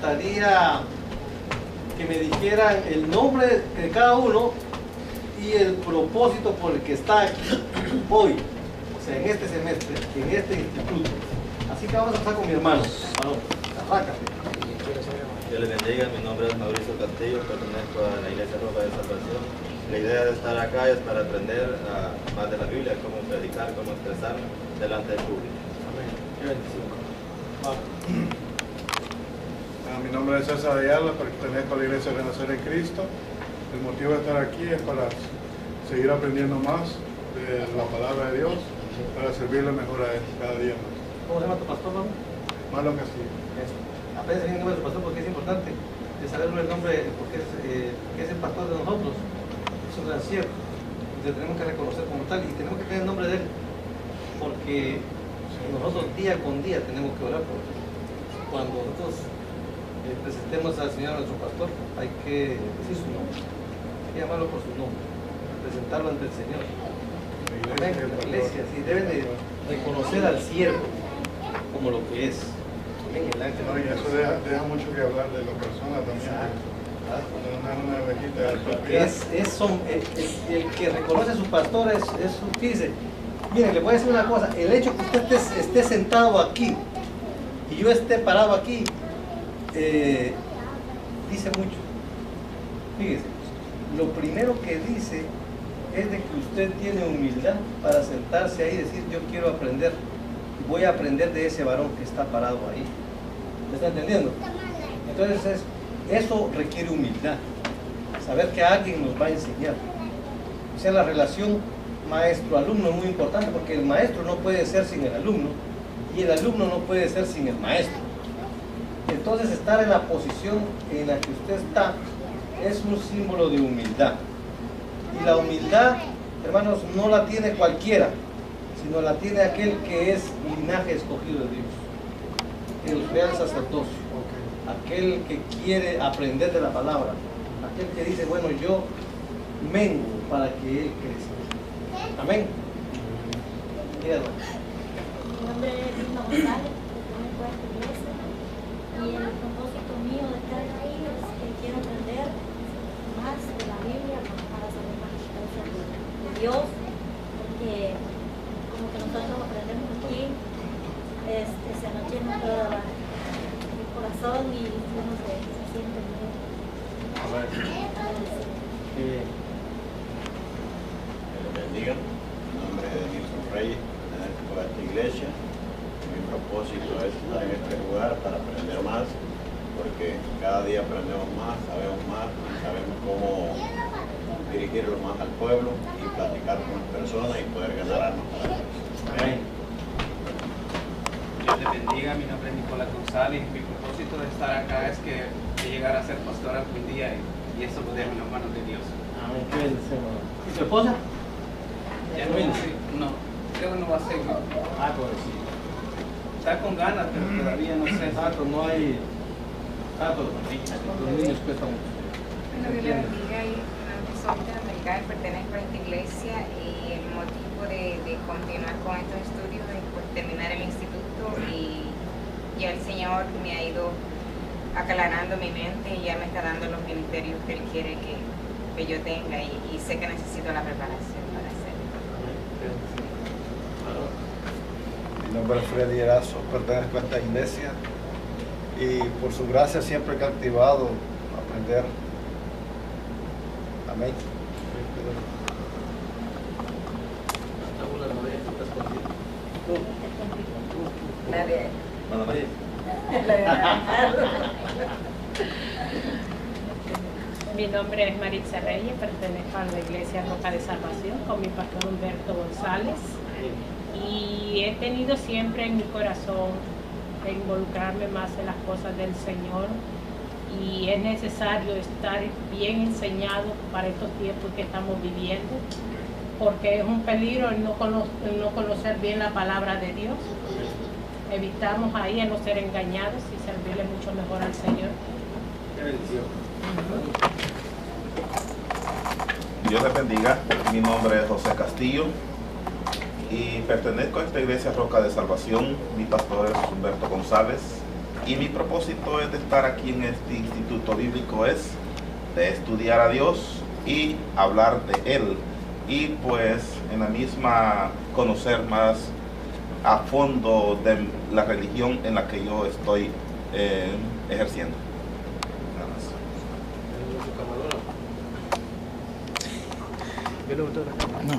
gustaría que me dijeran el nombre de cada uno y el propósito por el que está aquí hoy, o sea, en este semestre, en este instituto. Así que vamos a empezar con mi hermano. Arráncate. Dios les bendiga, mi nombre es Mauricio Castillo, pertenezco a la Iglesia Roca de Salvación. La idea de estar acá es para aprender más de la Biblia, cómo predicar, cómo expresarme delante del público. Amén. Qué bendición. Vamos. Mi nombre es César Ayala, pertenezco a la Iglesia Renacer en Cristo. El motivo de estar aquí es para seguir aprendiendo más de la palabra de Dios, para servirle mejor a Él cada día más. ¿Cómo se llama tu pastor, Marlon? Marlon Castillo. Apenas el nombre de su pastor porque es importante de saber el nombre, porque es el pastor de nosotros. Es un gran siervo. Le tenemos que reconocer como tal y tenemos que tener el nombre de él, porque nosotros día con día tenemos que orar por él. Cuando nosotros presentemos al Señor, a nuestro pastor, hay que decir su nombre, hay que llamarlo por su nombre, presentarlo ante el Señor. Amén. La iglesia, sí, deben de reconocer al siervo como lo que es. Amén. El ángel. No, y eso deja mucho que hablar de la persona también. Una ovejita el que reconoce a su pastor es fíjese, miren, le voy a decir una cosa, el hecho que usted esté sentado aquí y yo esté parado aquí, dice mucho. Fíjese, lo primero que dice es de que usted tiene humildad para sentarse ahí y decir, yo quiero aprender, voy a aprender de ese varón que está parado ahí. ¿Me está entendiendo? Entonces eso requiere humildad, saber que alguien nos va a enseñar. O sea, la relación maestro-alumno es muy importante, porque el maestro no puede ser sin el alumno y el alumno no puede ser sin el maestro. Entonces estar en la posición en la que usted está es un símbolo de humildad. Y la humildad, hermanos, no la tiene cualquiera, sino la tiene aquel que es linaje escogido de Dios, el real sacerdocio, aquel que quiere aprender de la palabra, aquel que dice, bueno, yo mengo para que Él crezca. Amén. Mi nombre es Lima González, pertenezco a esta iglesia y el propósito mío de estar aquí es que quiero aprender más de la Biblia para saber más de Dios, porque como que nosotros aprendemos aquí, se nos llena todo el corazón y uno se siente bien. Bendiga. Mi nombre es Nilson Reyes, pertenezco a esta iglesia. Mi propósito es estar en este lugar para aprender más, porque cada día aprendemos más y sabemos cómo dirigirlo más al pueblo y platicar con las personas y poder ganar almas para Dios. Amén. Dios te bendiga, mi nombre es Nicolás González. Mi propósito de estar acá es que llegar a ser pastor algún día y eso poder en las manos de Dios. Amén. Qué bendición. ¿Y su esposa? Ya no, no, creo que no va a ser. Pobrecito. Está con ganas, pero todavía no sé. Exacto, no hay. Los niños cuestan mucho. Bueno, Dios le bendiga. Soy dominicana, pertenezco a esta iglesia y el motivo de continuar con estos estudios es pues, terminar el instituto y ya el Señor me ha ido aclarando mi mente y ya me está dando los ministerios que Él quiere que yo tenga y sé que necesito la preparación para hacerlo. Mi nombre es Freddy Erazo, pertenezco a esta iglesia y por su gracia siempre he cultivado aprender. Amén. Nadie. Manda María. Mi nombre es Maritza Reyes, pertenezco a la Iglesia Roca de Salvación con mi pastor Humberto González y he tenido siempre en mi corazón de involucrarme más en las cosas del Señor y es necesario estar bien enseñado para estos tiempos que estamos viviendo, porque es un peligro el no conocer bien la palabra de Dios. Evitamos ahí a no ser engañados y servirle mucho mejor al Señor. Qué bendición. Dios les bendiga. Mi nombre es José Castillo y pertenezco a esta iglesia Roca de Salvación. Mi pastor es Humberto González. Y mi propósito es de estar aquí en este instituto bíblico, es de estudiar a Dios y hablar de Él. Y pues en la misma conocer más a fondo de la religión en la que yo estoy ejerciendo. Nada más. No.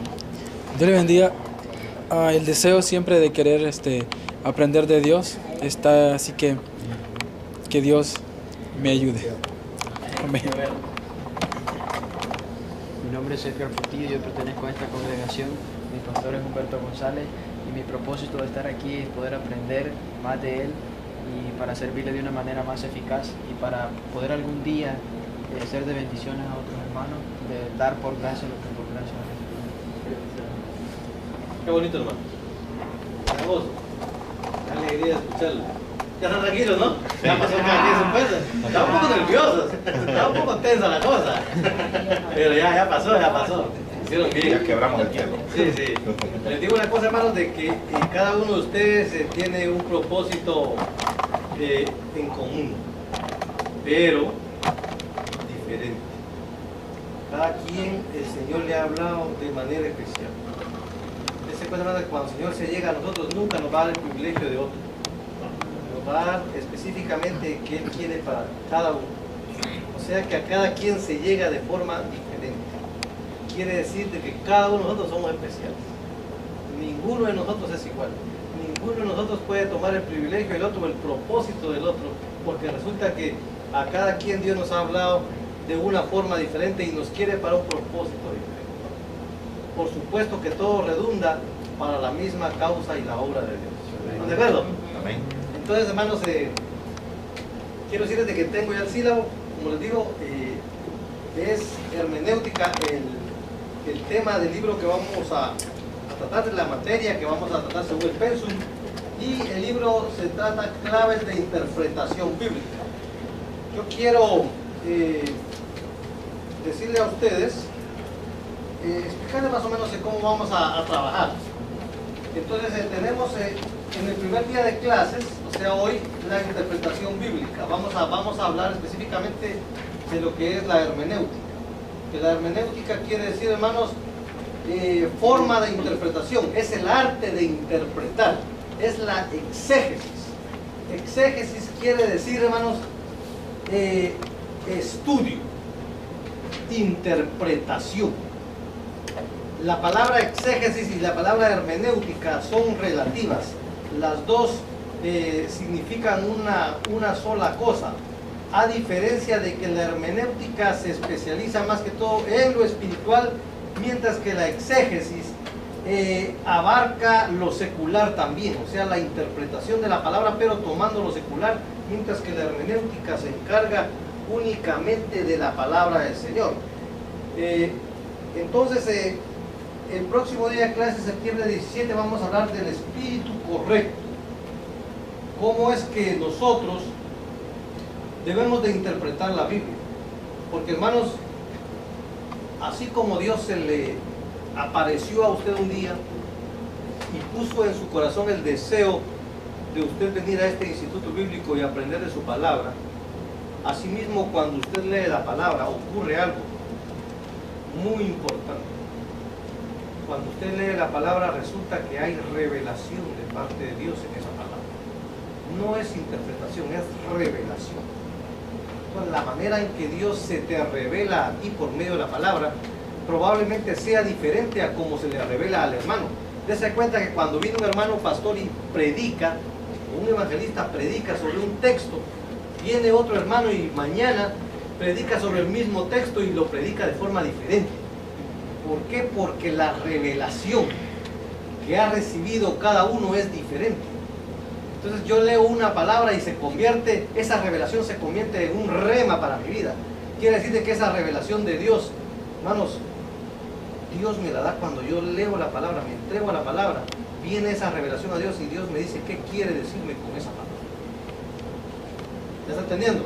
Dios le bendiga. El deseo siempre de querer aprender de Dios está, así que Dios me ayude. Amén. Mi nombre es Edgar Portillo, yo pertenezco a esta congregación. Mi pastor es Humberto González y mi propósito de estar aquí es poder aprender más de él y para servirle de una manera más eficaz y para poder algún día ser de bendiciones a otros hermanos, de dar por gracia lo que por gracia no recibimos. Qué bonito, hermano. Qué gozo. Qué alegría escucharlo. Ya están tranquilos, ¿no? Ya pasó cada quien su peso. Estaba un poco nerviosos. Estaba un poco tensa la cosa. Pero ya pasó. Hicieron bien. Ya quebramos el hielo. Sí. Les digo una cosa, hermanos, de que cada uno de ustedes tiene un propósito en común, pero diferente. Cada quien el Señor le ha hablado de manera especial. Ese cuenta, hermanos, que cuando el Señor se llega a nosotros nunca nos va a dar el privilegio de otro. Nos va a dar específicamente que Él quiere para cada uno. O sea que a cada quien se llega de forma diferente. Quiere decir de que cada uno de nosotros somos especiales. Ninguno de nosotros es igual. Ninguno de nosotros puede tomar el privilegio del otro o el propósito del otro, porque resulta que a cada quien Dios nos ha hablado de una forma diferente y nos quiere para un propósito diferente. Por supuesto que todo redunda para la misma causa y la obra de Dios. ¿Están de acuerdo? Amén. Entonces, hermanos, quiero decirles de que tengo ya el sílabo, como les digo, es hermenéutica el tema del libro que vamos a tratar, de la materia que vamos a tratar según el pensum, y el libro se trata claves de interpretación bíblica. Yo quiero decirle a ustedes, explicarles más o menos de cómo vamos a trabajar. Entonces tenemos en el primer día de clases, o sea hoy, la interpretación bíblica. Vamos a hablar específicamente de lo que es la hermenéutica. Que la hermenéutica quiere decir, hermanos, forma de interpretación, es el arte de interpretar, es la exégesis. Exégesis quiere decir, hermanos, estudio, interpretación. La palabra exégesis y la palabra hermenéutica son relativas. Las dos significan una sola cosa, a diferencia de que la hermenéutica se especializa más que todo en lo espiritual, mientras que la exégesis abarca lo secular también, o sea, la interpretación de la palabra, pero tomando lo secular, mientras que la hermenéutica se encarga únicamente de la palabra del Señor. Entonces, el próximo día de clase, septiembre 17, vamos a hablar del espíritu correcto. ¿Cómo es que nosotros debemos de interpretar la Biblia? Porque, hermanos, así como Dios se le apareció a usted un día y puso en su corazón el deseo de usted venir a este instituto bíblico y aprender de su palabra, asimismo cuando usted lee la palabra ocurre algo muy importante. Cuando usted lee la palabra resulta que hay revelación de parte de Dios en esa palabra. No es interpretación, es revelación. Entonces, la manera en que Dios se te revela a ti por medio de la palabra probablemente sea diferente a como se le revela al hermano. Dese cuenta que cuando viene un hermano pastor y predica, o un evangelista predica sobre un texto, viene otro hermano y mañana predica sobre el mismo texto y lo predica de forma diferente. ¿Por qué? Porque la revelación que ha recibido cada uno es diferente. Entonces yo leo una palabra y esa revelación se convierte en un rema para mi vida. Quiere decir que esa revelación de Dios, hermanos, Dios me la da cuando yo leo la palabra, me entrego a la palabra, viene esa revelación a Dios y Dios me dice qué quiere decirme con esa palabra. ¿Ya está entendiendo?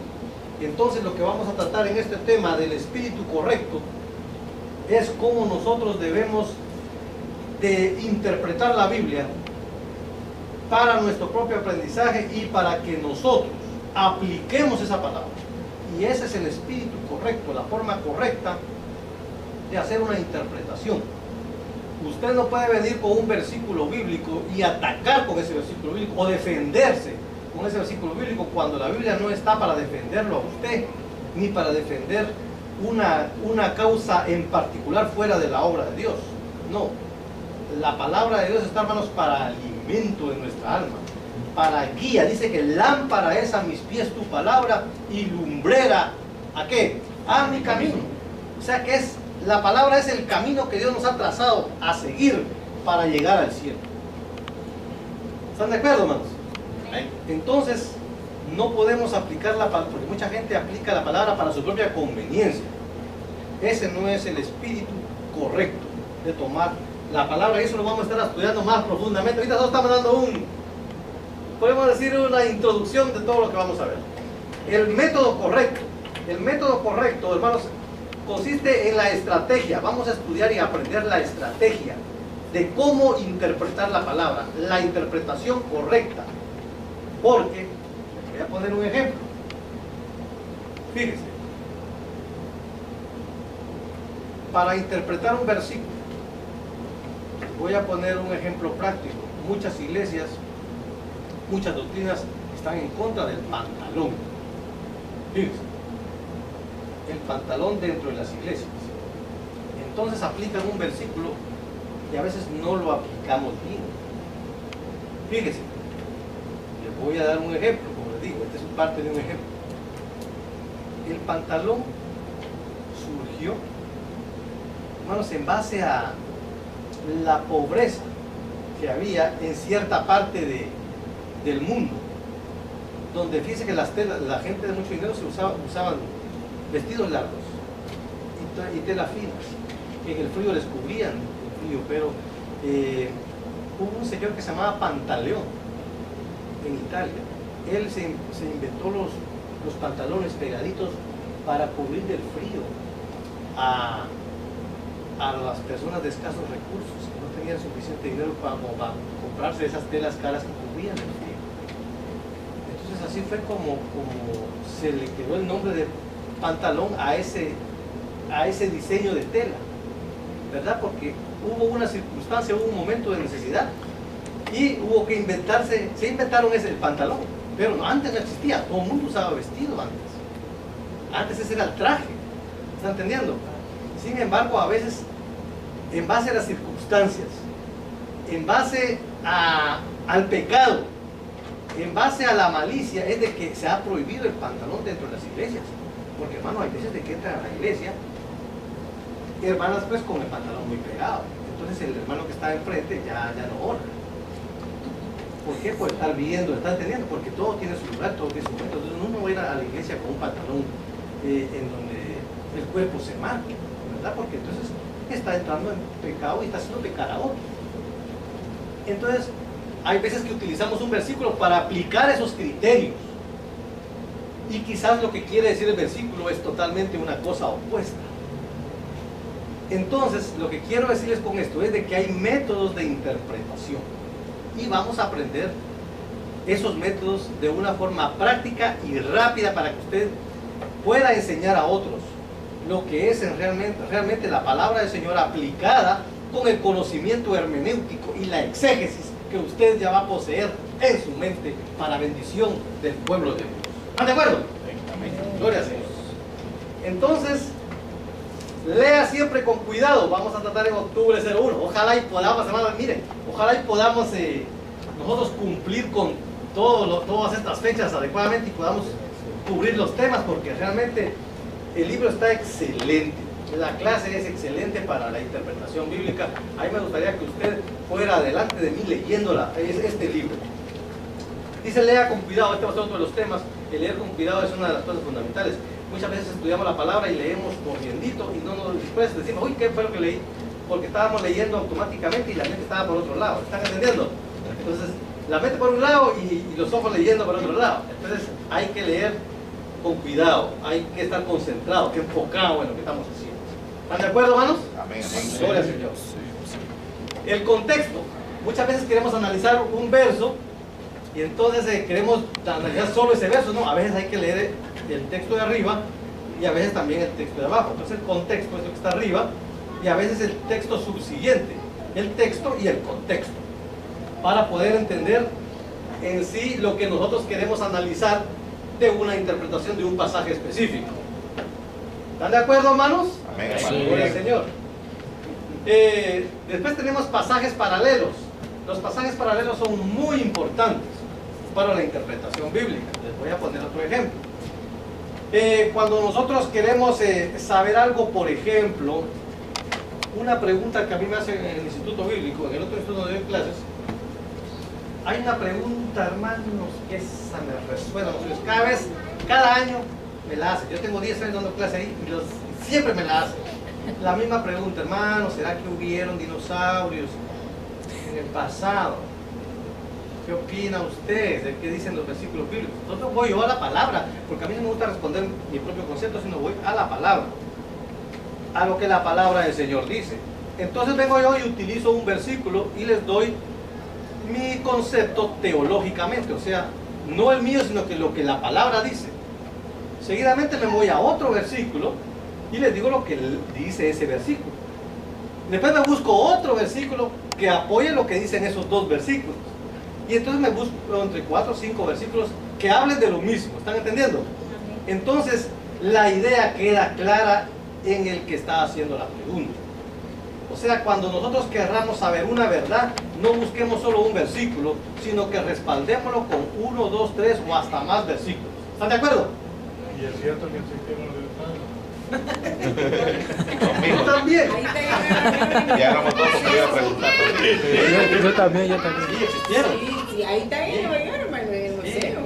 Y entonces lo que vamos a tratar en este tema del espíritu correcto es cómo nosotros debemos de interpretar la Biblia para nuestro propio aprendizaje y para que nosotros apliquemos esa palabra. Y ese es el espíritu correcto, la forma correcta de hacer una interpretación. Usted no puede venir con un versículo bíblico y atacar con ese versículo bíblico o defenderse con ese versículo bíblico cuando la Biblia no está para defenderlo a usted ni para defender una causa en particular fuera de la obra de Dios. No, la palabra de Dios está, hermanos, para alimento de nuestra alma, para guía. Dice que lámpara es a mis pies tu palabra y lumbrera, ¿a qué? A mi camino. O sea que la palabra es el camino que Dios nos ha trazado a seguir para llegar al cielo. ¿Están de acuerdo, hermanos? Entonces, no podemos aplicar la palabra, porque mucha gente aplica la palabra para su propia conveniencia. Ese no es el espíritu correcto de tomar la palabra, y eso lo vamos a estar estudiando más profundamente. Ahorita solo estamos dando podemos decir, una introducción de todo lo que vamos a ver. El método correcto, hermanos, consiste en la estrategia. Vamos a estudiar y aprender la estrategia de cómo interpretar la palabra, la interpretación correcta. Porque, voy a poner un ejemplo. Fíjense, para interpretar un versículo, voy a poner un ejemplo práctico. Muchas iglesias, muchas doctrinas están en contra del pantalón. Fíjense, el pantalón dentro de las iglesias. Entonces aplican un versículo y a veces no lo aplicamos bien. Fíjense, les voy a dar un ejemplo, como les digo, este es parte de un ejemplo. El pantalón surgió, hermanos, en base a la pobreza que había en cierta parte del mundo, donde fíjense que la gente de mucho dinero usaban vestidos largos y telas finas, que en el frío les cubrían el frío, pero hubo un señor que se llamaba Pantaleón en Italia. Él se inventó los pantalones pegaditos para cubrir del frío a las personas de escasos recursos, que no tenían suficiente dinero para comprarse esas telas caras que cubrían el frío. Entonces así fue como se le quedó el nombre de pantalón a ese diseño de tela, ¿verdad? Porque hubo una circunstancia, hubo un momento de necesidad y hubo que se inventaron el pantalón, pero antes no existía, todo el mundo usaba vestido antes ese era el traje, ¿están entendiendo? Sin embargo, a veces, en base a las circunstancias, en base al pecado, en base a la malicia, es de que se ha prohibido el pantalón dentro de las iglesias. Porque, hermano, hay veces de que entran a la iglesia, hermanas, pues con el pantalón muy pegado. Entonces el hermano que está enfrente ya no ora. ¿Por qué? Por estar viendo, está entendiendo, porque todo tiene su lugar, todo tiene su momento. Entonces uno no va a ir a la iglesia con un pantalón en donde el cuerpo se marque, ¿verdad? Porque entonces está entrando en pecado y está haciendo pecar a otro. Entonces, hay veces que utilizamos un versículo para aplicar esos criterios. Y quizás lo que quiere decir el versículo es totalmente una cosa opuesta. Entonces, lo que quiero decirles con esto es de que hay métodos de interpretación. Y vamos a aprender esos métodos de una forma práctica y rápida para que usted pueda enseñar a otros lo que es realmente la palabra del Señor aplicada con el conocimiento hermenéutico y la exégesis que usted ya va a poseer en su mente para bendición del pueblo de Dios. ¿Están de acuerdo? Gloria a Dios. Entonces, lea siempre con cuidado. Vamos a tratar en octubre 01. Ojalá y podamos, hermanos, miren, ojalá y podamos nosotros cumplir con todas estas fechas adecuadamente y podamos cubrir los temas, porque realmente el libro está excelente. La clase es excelente para la interpretación bíblica. A mí me gustaría que usted fuera adelante de mí leyéndola, este libro. Dice, lea con cuidado. Este va a ser otro de los temas. El leer con cuidado es una de las cosas fundamentales. Muchas veces estudiamos la palabra y leemos corriendito y después decimos, uy, ¿qué fue lo que leí? Porque estábamos leyendo automáticamente y la mente estaba por otro lado. ¿Están entendiendo? Entonces, la mente por un lado y los ojos leyendo por otro lado. Entonces, hay que leer con cuidado, hay que estar concentrado, que enfocado en lo que estamos haciendo. ¿Están de acuerdo, hermanos? Amén. Gloria al Señor. El contexto. Muchas veces queremos analizar un verso Y entonces queremos analizar solo ese verso, no, a veces hay que leer el texto de arriba y a veces también el texto de abajo. Entonces el contexto es lo que está arriba y a veces el texto subsiguiente, el texto y el contexto, para poder entender en sí lo que nosotros queremos analizar de una interpretación de un pasaje específico. ¿Están de acuerdo, hermanos? Amén, Sí. Gloria al Señor. Después tenemos pasajes paralelos. Los pasajes paralelos son muy importantes para la interpretación bíblica. Les voy a poner otro ejemplo. Cuando nosotros queremos saber algo, por ejemplo, una pregunta que a mí me hacen en el Instituto Bíblico, en el otro instituto donde doy clases, hay una pregunta, hermanos, que esa me resuena. Cada año me la hacen. Yo tengo 10 años dando clase ahí y siempre me la hacen. La misma pregunta, hermano, ¿será que hubieron dinosaurios en el pasado? ¿Qué opina usted de qué dicen los versículos bíblicos? Entonces voy yo a la palabra, porque a mí no me gusta responder mi propio concepto, sino voy a la palabra, a lo que la palabra del Señor dice. Entonces vengo yo y utilizo un versículo y les doy mi concepto teológicamente, o sea, no el mío, sino que lo que la palabra dice. Seguidamente me voy a otro versículo y les digo lo que dice ese versículo. Después me busco otro versículo que apoye lo que dicen esos dos versículos. Y entonces me busco entre 4 o 5 versículos que hablen de lo mismo. ¿Están entendiendo? Entonces, la idea queda clara en el que está haciendo la pregunta. O sea, cuando nosotros querramos saber una verdad, no busquemos solo un versículo, sino que respaldémoslo con 1, 2, 3 o hasta más versículos. ¿Están de acuerdo? Y es cierto que existieron los Yo también. Ya éramos dos porque iba a preguntar. Yo también. Sí, existieron. Sí, ahí también lo vieron, hermano, en el museo.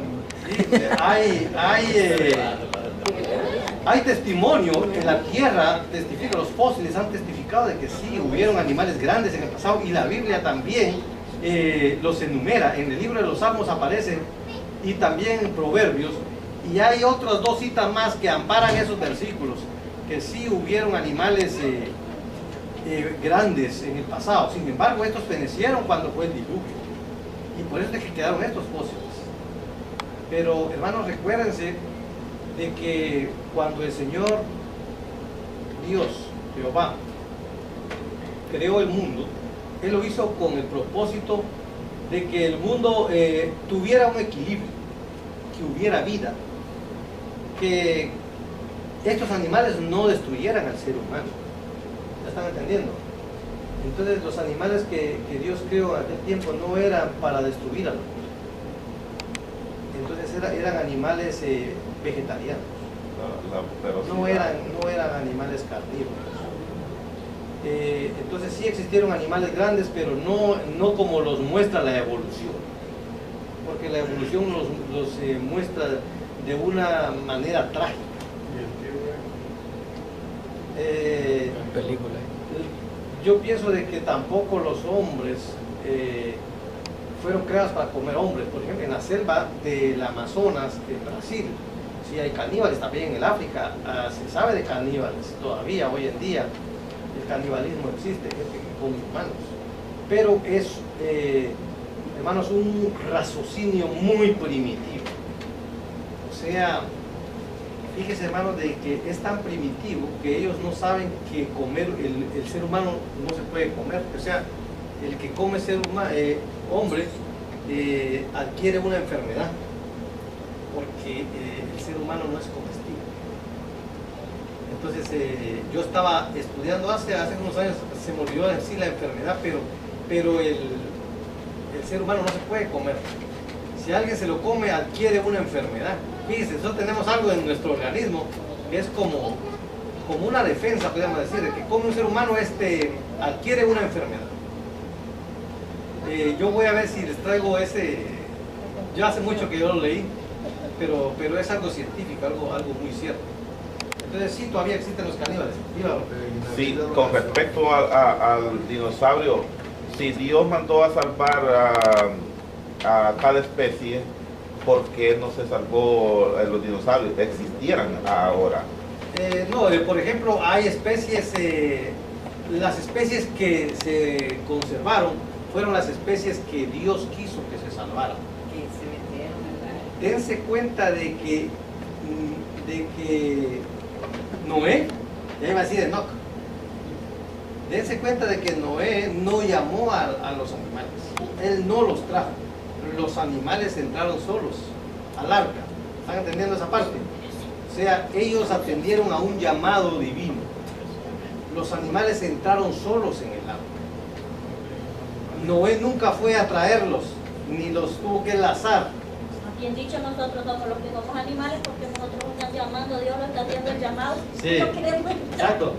Hay testimonio en la tierra, testifica, los fósiles han testificado de que sí, hubieron animales grandes en el pasado, y la Biblia también los enumera. En el libro de los Salmos aparecen, y también en Proverbios, y hay otras 2 citas más que amparan esos versículos, que sí hubieron animales grandes en el pasado. Sin embargo, estos fenecieron cuando fue el diluvio, y por eso es que quedaron estos fósiles. Pero, hermanos, recuérdense de que cuando el Señor Dios, Jehová, creó el mundo, Él lo hizo con el propósito de que el mundo tuviera un equilibrio, que hubiera vida, que estos animales no destruyeran al ser humano. ¿Ya están entendiendo? Entonces los animales que Dios creó en aquel tiempo no eran para destruir al mundo. Entonces eran animales vegetarianos. No eran animales carnívoros. Entonces sí existieron animales grandes, pero no como los muestra la evolución, porque la evolución los muestra de una manera trágica. Película. Yo pienso de que tampoco los hombres fueron creados para comer hombres. Por ejemplo, en la selva del Amazonas, en Brasil, sí hay caníbales, también en el África se sabe de caníbales todavía hoy en día. El canibalismo existe, gente que come humanos, pero es, hermanos, un raciocinio muy primitivo. O sea, fíjese, hermanos, de que es tan primitivo que ellos no saben que comer, el ser humano no se puede comer. O sea, el que come hombre adquiere una enfermedad, porque el ser humano no es comestible. Entonces yo estaba estudiando hace unos años, se me olvidó decir la enfermedad, pero el ser humano no se puede comer. Si alguien se lo come, adquiere una enfermedad. Fíjense, nosotros tenemos algo en nuestro organismo que es como una defensa, podríamos decir, de que come un ser humano, adquiere una enfermedad. Yo voy a ver si les traigo ese, yo hace mucho que yo lo leí, pero es algo científico, algo muy cierto. Entonces sí, todavía existen los caníbales. Sí, con respecto al dinosaurio, si Dios mandó a salvar a cada especie, ¿por qué no se salvó los dinosaurios? ¿Existieran ahora? No, por ejemplo, hay especies, las especies que se conservaron fueron las especies que Dios quiso que se salvaran. dense cuenta de que Noé, ya iba a decir Enoc, dense cuenta de que Noé no llamó a los animales, él no los trajo, los animales entraron solos al arca. ¿Están entendiendo esa parte? O sea, ellos atendieron a un llamado divino. Los animales entraron solos en el arca. Noé nunca fue a traerlos, ni los tuvo que lazar. Bien dicho, nosotros somos los que somos animales porque nosotros estamos llamando, Dios lo está haciendo el llamado. Sí, no queremos entrar. exacto.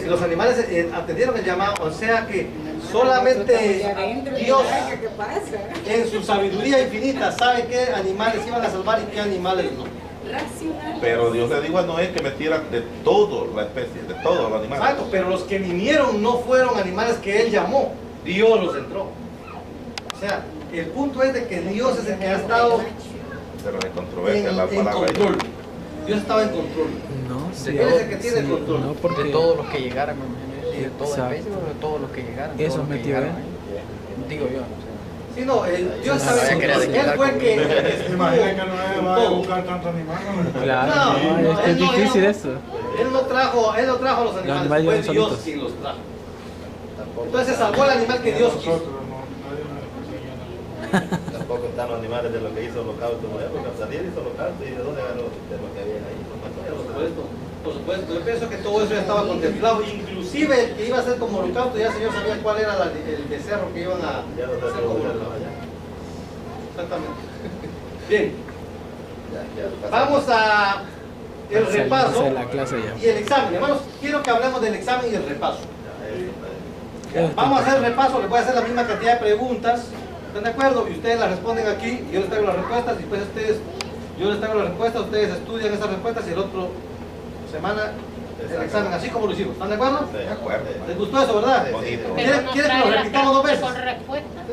Los animales atendieron el llamado, o sea que solamente Dios ¿Qué pasa? en su sabiduría infinita sabe qué animales iban a salvar y qué animales no. Racional. Pero Dios le dijo a Noé que metiera de toda la especie, de todos los animales. Exacto, pero los que vinieron no fueron animales que él llamó, Dios los entró. O sea, el punto es de que Dios es el que ha estado Pero de controversia la en palabra. control. Dios estaba en control. No, Él es el que tiene el control. no, porque De todos los que llegaran, me imagino. De toda Exacto. especie, o de todos los que llegaran. Eso todos los que metió llegaran él. ahí. Digo yo, no sé. Sí, no, Dios estaba Sabía en que era control. de Él fue el que ¿Se imagina que no estuvo va a todo. buscar tantos animales? claro, No, no, no, es él no, difícil él no. eso. Él no trajo a los animales, animales fue llegan Dios solitos. quien los trajo. Entonces salvó el animal que Dios quiso. Nosotros, no, nadie nos enseña. Tampoco están los animales de lo que hizo Holocausto, porque Absalía hizo Holocausto y de dónde agarró de lo que había ahí. Por supuesto, yo pienso que todo eso ya estaba contemplado, inclusive el que iba a ser como Holocausto, ya el Señor sabía cuál era el becerro que iban a Ya no hacer está como seguro, Holocausto. Exactamente. Bien, ya vamos a el repaso Esa es la clase ya. y el examen. Hermanos, quiero que hablemos del examen y el repaso. Vamos a hacer el repaso, les voy a hacer la misma cantidad de preguntas. ¿Están de acuerdo? Y ustedes las responden aquí, y yo les traigo las respuestas, y después yo les traigo las respuestas, ustedes estudian esas respuestas y el otro semana el examen, así como lo hicimos. ¿Están de acuerdo? De acuerdo. ¿Les gustó eso, verdad? Bonito. ¿Quieren que lo repitamos dos veces? Con respuesta.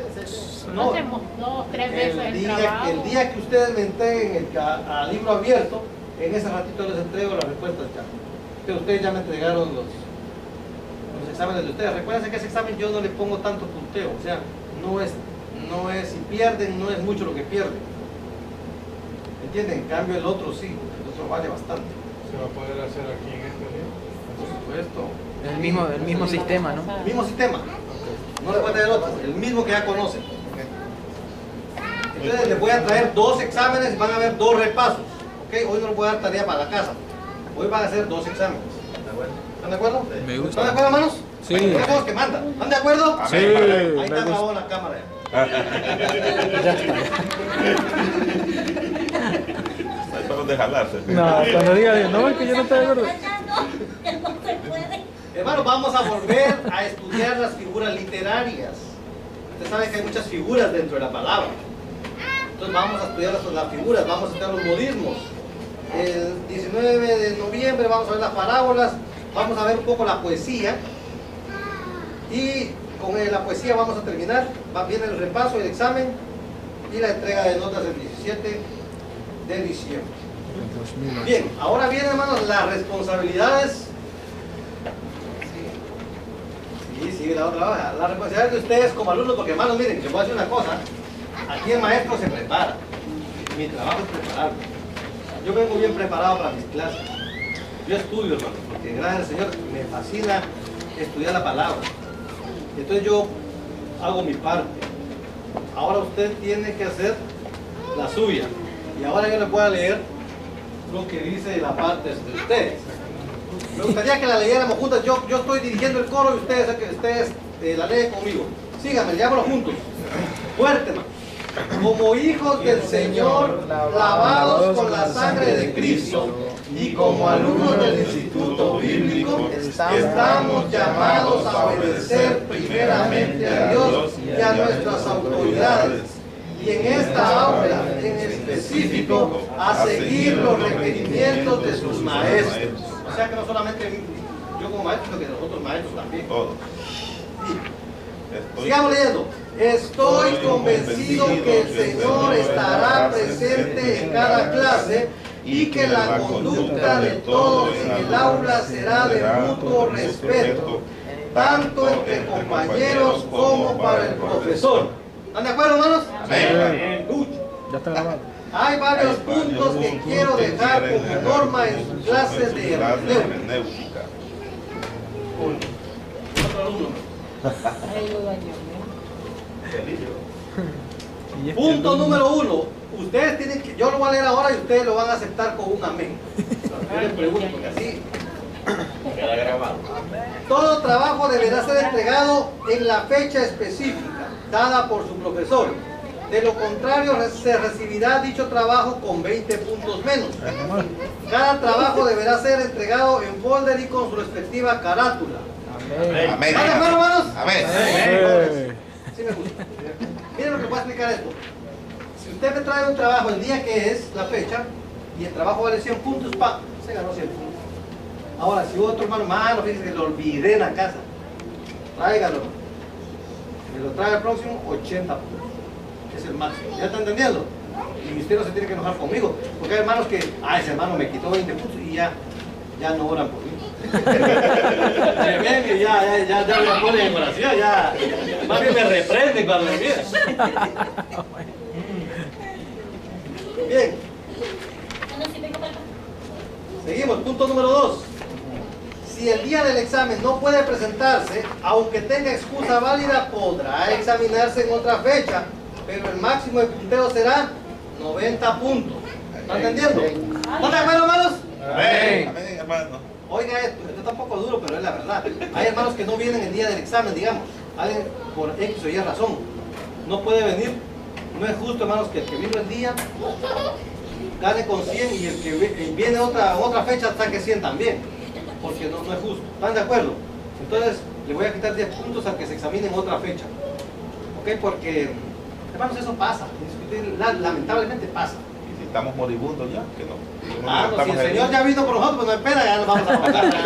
No. No hacemos 2, 3 veces el trabajo. El día que ustedes me entreguen al libro abierto, en ese ratito les entrego las respuestas ya. Pero ustedes ya me entregaron los exámenes de ustedes. Recuerden que ese examen yo no le pongo tanto punteo, o sea, no es si pierden, no es mucho lo que pierden. ¿Entienden? En cambio el otro sí, el otro vale bastante. ¿Se va a poder hacer aquí en este libro? Por supuesto. El mismo sistema, ¿no? El mismo sistema. No le voy a traer otro, el mismo que ya conocen. Entonces les voy a traer 2 exámenes y van a haber 2 repasos. ¿Okay? Hoy no les voy a dar tarea para la casa. Hoy van a ser 2 exámenes. ¿Están de acuerdo? Me gusta. ¿Están de acuerdo, hermanos? Sí. Hay los que mandan. ¿Están de acuerdo? Sí, Ahí me está gusta. grabado la cámara. Hay para donde jalarse. No, cuando diga, no, es que yo no estoy de acuerdo. No se puede. Hermanos, vamos a volver a estudiar las figuras literarias. Ustedes saben que hay muchas figuras dentro de la palabra. Entonces vamos a estudiar las figuras, vamos a estudiar los modismos. El 19 de noviembre vamos a ver las parábolas, vamos a ver un poco la poesía. Y con la poesía vamos a terminar. Viene el repaso, el examen y la entrega de notas el 17 de diciembre. Bien, ahora vienen, hermanos, las responsabilidades. Sí, la otra hoja. La responsabilidad de ustedes como alumnos, porque, hermanos, miren, les voy a decir una cosa. Aquí el maestro se prepara. Mi trabajo es prepararme. Yo vengo bien preparado para mis clases. Yo estudio, hermanos, porque gracias al Señor me fascina estudiar la palabra. Entonces yo hago mi parte. Ahora usted tiene que hacer la suya. Y ahora yo les voy a leer lo que dice la parte de ustedes. Me gustaría que la leyéramos juntas. Yo estoy dirigiendo el coro y ustedes la leen conmigo. Síganme, leámoslo juntos. Fuerte, hermano. Como hijos del Señor, lavados con la sangre de Cristo, y como alumnos del Instituto Bíblico, estamos llamados a obedecer primeramente a Dios y a nuestras autoridades, y en esta aula en específico a seguir los requerimientos de sus maestros. O sea que no solamente yo como maestro, sino que los otros maestros también. Todos. Sigamos leyendo. Estoy convencido que el Señor estará presente en cada clase y que la conducta de todos en el aula será de mutuo respeto, tanto entre compañeros como para el profesor. ¿Están de acuerdo, hermanos? Amén. Ya está grabado. Hay varios puntos que quiero dejar como norma en sus clases de hermenéutica. Otro alumno. Ahí lo dañó, ¿no? Punto número 1. Ustedes tienen que, yo lo voy a leer ahora y ustedes lo van a aceptar con un amén. Yo les pregunto, porque así. Queda grabado. Todo trabajo deberá ser entregado en la fecha específica dada por su profesor. De lo contrario, se recibirá dicho trabajo con 20 puntos menos. Cada trabajo deberá ser entregado en folder y con su respectiva carátula. Amén. Amén. ¿Están de acuerdo, hermanos? Amén. Sí me gusta. Miren lo que voy a explicar esto. Si usted me trae un trabajo el día que es, la fecha, y el trabajo vale 100 puntos, se ganó 100 puntos. Ahora, si otro hermano, fíjese que lo olvidé en la casa, tráigalo. Me lo trae el próximo, 80 puntos. Es el máximo. ¿Ya está entendiendo? Y usted no se tiene que enojar conmigo, porque hay hermanos que, ese hermano me quitó 20 puntos y ya no oran por mí. ya me ponen en oración, ya. Más bien me reprenden cuando me miran. Bien. Seguimos, punto número 2. Si el día del examen no puede presentarse, aunque tenga excusa válida, podrá examinarse en otra fecha, pero el máximo de punteo será 90 puntos. ¿Están entendiendo? ¿Están de acuerdo, hermanos? Amén. Amén, hermano. Oiga esto es un poco duro, pero es la verdad. Hay hermanos que no vienen el día del examen, digamos. Alguien por X o Y razón no puede venir. No es justo, hermanos, que el que vino el día gane con 100 y el que viene otra fecha saque 100 también. Porque no es justo. ¿Están de acuerdo? Entonces, le voy a quitar 10 puntos al que se examine en otra fecha. ¿Ok? Porque, hermanos, eso pasa. Lamentablemente pasa. Y si estamos moribundos ya, que no. No, si el Señor ya vino por nosotros, pues no espera, ya nos vamos a pagar. Ya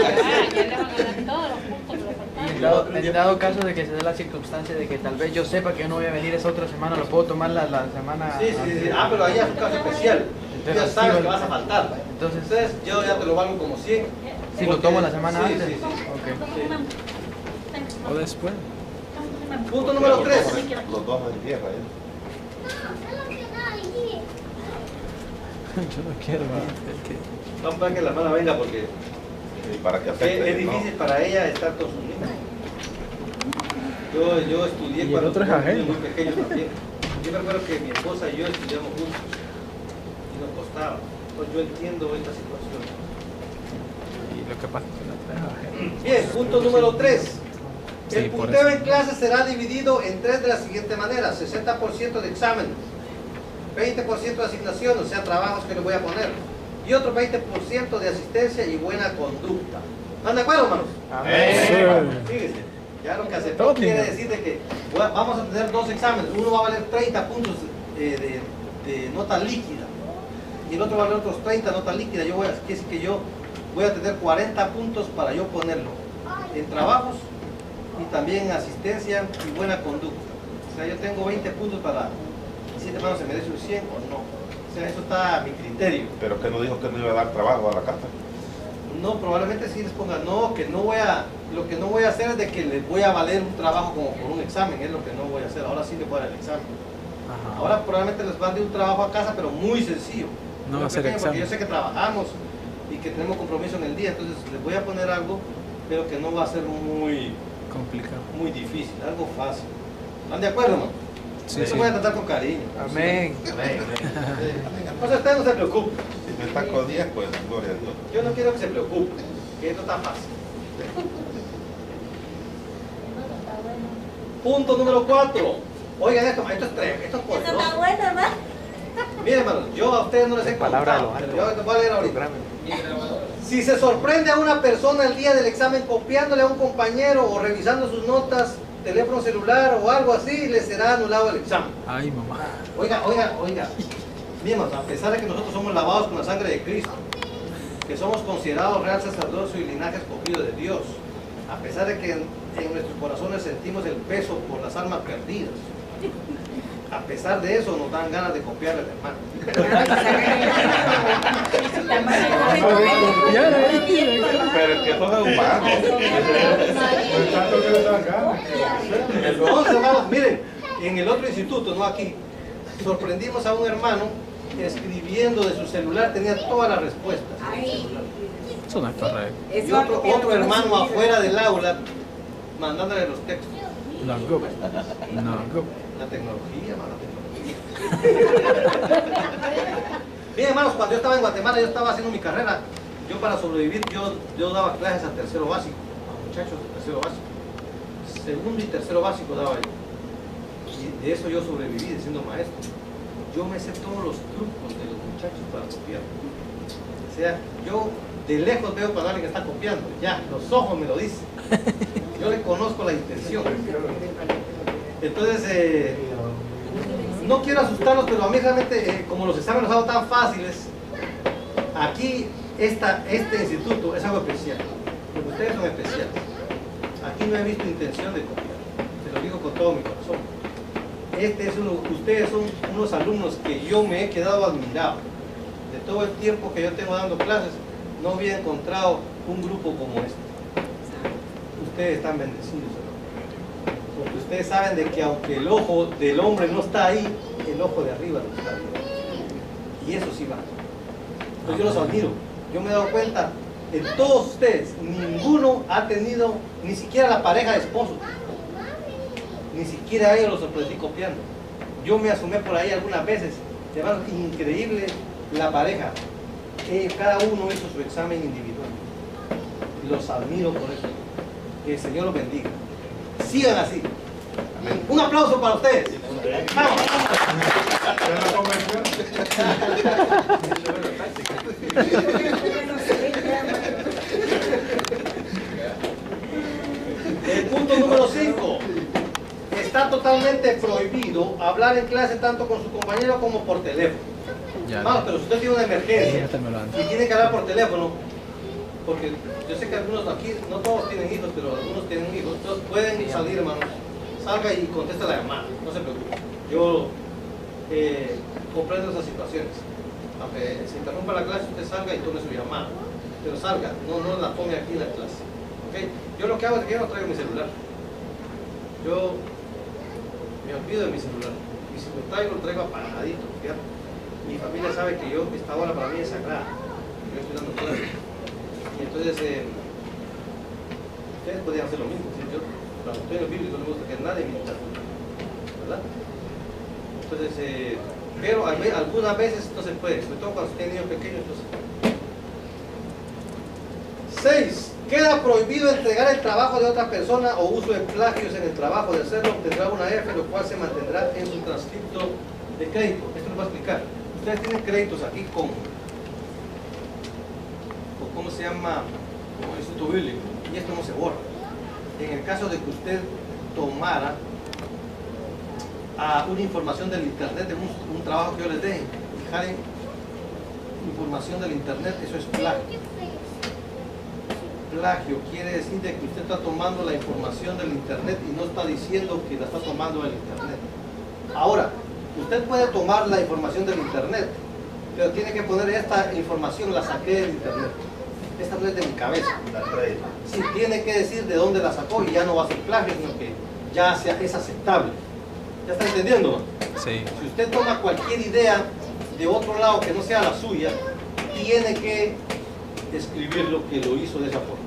le van a dar todos los puntos que le faltaban. En dado caso de que se dé la circunstancia de que tal vez yo sepa que no voy a venir esa otra semana, lo puedo tomar la semana. Sí. Pero ahí es un caso especial. Ya sabes que vas a faltar. Entonces yo ya te lo valgo como 100. Si lo tomo la semana antes. Sí. Okay. O después. Punto número 3. Los dos en tierra. Yo no quiero. Vamos a esperar que la hermana venga porque para que acepte, es difícil para ella estar con sus niños. Yo estudié y cuando el otro es ajeno. muy pequeño también. Yo me acuerdo que mi esposa y yo estudiamos juntos y nos costaba. Entonces yo entiendo esta situación. Y lo que pasa es que el otro es ajeno. Bien, punto número 3. El Sí, por punteo eso. en clase será dividido en 3 de la siguiente manera: 60% de examen, 20% de asignación, o sea, trabajos que les voy a poner, y otro 20% de asistencia y buena conducta. ¿Están de acuerdo, hermanos? Amén. Fíjense, ya lo que aceptó quiere decir de que vamos a tener 2 exámenes. Uno va a valer 30 puntos de nota líquida y el otro va a valer otros 30 notas líquidas. Quiere decir que yo voy a tener 40 puntos para yo ponerlo en trabajos y también en asistencia y buena conducta. O sea, yo tengo 20 puntos para si este hermano se merece un 100 o no. O sea, eso está a mi criterio. Pero que no dijo que no iba a dar trabajo a la casa. No, probablemente sí les ponga, no, que no voy a, lo que no voy a hacer es de que les voy a valer un trabajo como por un examen, es lo que no voy a hacer. Ahora sí les voy a dar el examen. Ajá. Ahora probablemente les mande un trabajo a casa, pero muy sencillo. No Muy va a ser pequeño, porque examen. yo sé que trabajamos y que tenemos compromiso en el día, entonces les voy a poner algo, pero que no va a ser muy complicado, muy difícil, algo fácil. ¿Están de acuerdo, no? Sí, Eso sí. voy a tratar con cariño. Amén. Entonces usted no se preocupe. Si me está con 10, pues gloria a Dios. Yo no quiero que se preocupe, que esto está fácil. Punto número 4. Oigan esto es tremendo, esto es Eso está poderoso. bueno, hermano. Miren, hermanos, yo a ustedes no les he Palabra de contado, lo pero alto. yo les voy a leer ahorita. Si se sorprende a una persona el día del examen copiándole a un compañero o revisando sus notas, teléfono celular o algo así, le será anulado el examen. Ay, mamá. Oiga. Miren, hermanos, a pesar de que nosotros somos lavados con la sangre de Cristo, que somos considerados real sacerdocio y linaje escogido de Dios, a pesar de que en nuestros corazones sentimos el peso por las almas perdidas, a pesar de eso nos dan ganas de copiarle al hermano. Pero es que eso es humano. Entonces, hermanos, miren, en el otro instituto, no aquí, sorprendimos a un hermano escribiendo de su celular, tenía todas las respuestas. Eso no es correcto. Y otro hermano afuera del aula mandándole los textos. No, go. No, go. La tecnología, la tecnología. Bien, hermanos, cuando yo estaba en Guatemala, yo estaba haciendo mi carrera. Yo para sobrevivir, yo daba clases a tercero básico, a muchachos de tercero básico. Segundo y tercero básico daba yo. Y de eso yo sobreviví siendo maestro. Yo me sé todos los trucos de los muchachos para copiar. O sea, yo de lejos veo cuando alguien está copiando. Ya, los ojos me lo dicen. Yo le conozco la intención. Entonces, no quiero asustarlos, pero a mí realmente, como los exámenes los hago tan fáciles, aquí este instituto es algo especial. Porque ustedes son especiales. Aquí no he visto intención de copiar. Se lo digo con todo mi corazón. Ustedes son unos alumnos que yo me he quedado admirado. De todo el tiempo que yo tengo dando clases, no había encontrado un grupo como este. Ustedes están bendecidos, hermano. Porque ustedes saben de que aunque el ojo del hombre no está ahí, el ojo de arriba no está ahí. Y eso sí va. Entonces yo los admiro. Yo me he dado cuenta, de todos ustedes, ninguno ha tenido ni siquiera la pareja de esposos. Ni siquiera a ellos los sorprendí copiando. Yo me asomé por ahí algunas veces. Hermano, increíble la pareja. Cada uno hizo su examen individual. Los admiro por eso. Que el Señor los bendiga. Sigan así. Amén. Un aplauso para ustedes. ¡Vamos! El punto número 5. Está totalmente prohibido hablar en clase tanto con su compañero como por teléfono. Vamos, pero si usted tiene una emergencia y tiene que hablar por teléfono, porque yo sé que algunos aquí, no todos tienen hijos, pero algunos tienen hijos, entonces pueden salir, hermanos, salga y contesta la llamada, no se preocupe. Yo comprendo esas situaciones. Aunque se interrumpa la clase, usted salga y tome su llamada, pero salga, no la tome aquí en la clase. ¿Okay? Yo lo que hago es que yo no traigo mi celular. Yo me olvido de mi celular. Y si lo traigo apagadito. ¿Fíjate? Mi familia sabe que esta hora para mí es sagrada. Yo estoy dando clases. Y entonces, ustedes podrían hacer lo mismo. ¿Sí? Yo, cuando estoy en el bíblico, no me gusta que nadie me interrumpa. ¿Verdad? Entonces, pero algunas veces no se puede, sobre todo cuando tiene niños pequeños. 6. Queda prohibido entregar el trabajo de otra persona o uso de plagios en el trabajo. De hacerlo obtendrá una F, lo cual se mantendrá en su transcripto de crédito. Esto lo voy a explicar. Ustedes tienen créditos aquí con ¿cómo se llama? Como instituto bíblico. Y esto no se borra. En el caso de que usted tomara una información del internet de un trabajo que yo les deje, dejar información del internet, eso es plagio. Plagio quiere decir de que usted está tomando la información del internet y no está diciendo que la está tomando del internet. Ahora, usted puede tomar la información del internet, pero tiene que poner esta información, la saqué del internet. Esta no es de mi cabeza. Sí, tiene que decir de dónde la sacó y ya no va a ser plagio, sino que ya es aceptable. ¿Ya está entendiendo? Sí. Si usted toma cualquier idea de otro lado que no sea la suya, tiene que escribir lo que lo hizo de esa forma.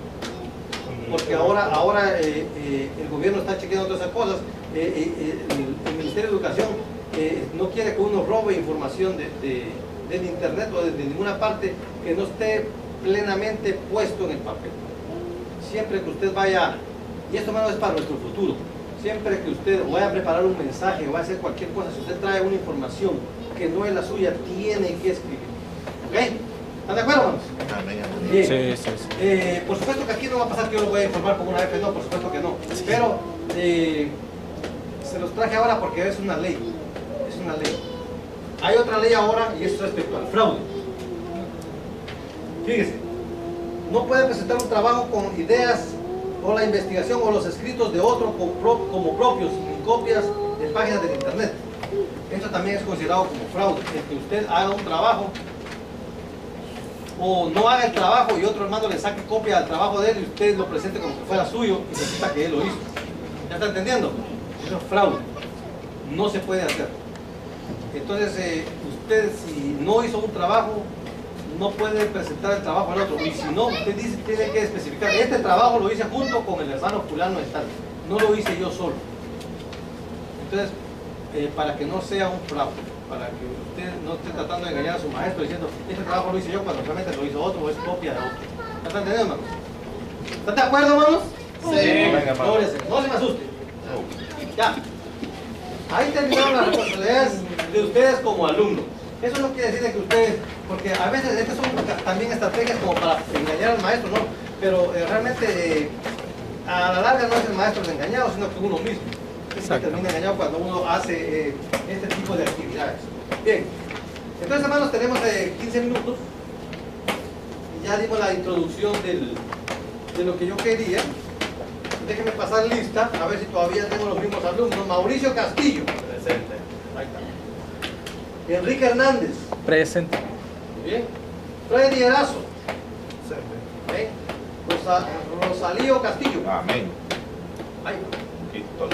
Porque ahora el gobierno está chequeando todas esas cosas. El Ministerio de Educación no quiere que uno robe información del internet o de ninguna parte que no esté plenamente puesto en el papel. Siempre que usted vaya, y esto menos es para nuestro futuro, siempre que usted vaya a preparar un mensaje o vaya a hacer cualquier cosa, si usted trae una información que no es la suya, tiene que escribir. ¿Ok? ¿Están de acuerdo, hermanos? Bien. Sí. Por supuesto que aquí no va a pasar que yo lo voy a informar con una F, no, por supuesto que no. Pero se los traje ahora porque es una ley. Es una ley. Hay otra ley ahora y es respecto al fraude. Fíjese, no puede presentar un trabajo con ideas o la investigación o los escritos de otro como propios, ni copias de páginas del internet. Esto también es considerado como fraude, el que usted haga un trabajo o no haga el trabajo y otro hermano le saque copia al trabajo de él y usted lo presente como que fuera suyo y resulta que él lo hizo. ¿Ya está entendiendo? Eso es fraude. No se puede hacer. Entonces, usted si no hizo un trabajo, no puede presentar el trabajo al otro. Y si no, usted dice, tiene que especificar, este trabajo lo hice junto con el hermano fulano de tal, no lo hice yo solo. Entonces, para que no sea un fraude, para que usted no esté tratando de engañar a su maestro diciendo, este trabajo lo hice yo cuando realmente lo hizo otro o es copia de otro. ¿Están entendiendo, hermanos? ¿Están de acuerdo, hermanos? Sí. Venga, hermano. No se me asuste. Ya. Ahí terminaron las responsabilidades de ustedes como alumnos. Eso no quiere decir que ustedes, porque a veces estas son también estrategias como para engañar al maestro, ¿no? Pero realmente a la larga no es el maestro el engañado, sino que uno mismo. Se termina engañado cuando uno hace este tipo de actividades. Bien, entonces hermanos tenemos 15 minutos. Ya dimos la introducción de lo que yo quería. Déjenme pasar lista, a ver si todavía tengo los mismos alumnos. Mauricio Castillo. Presente. Ahí está. Enrique Hernández. Presente. Muy bien. Freddy Erazo. Presente. Bien. Rosalío Castillo. Amén. Ahí. Aquí estoy.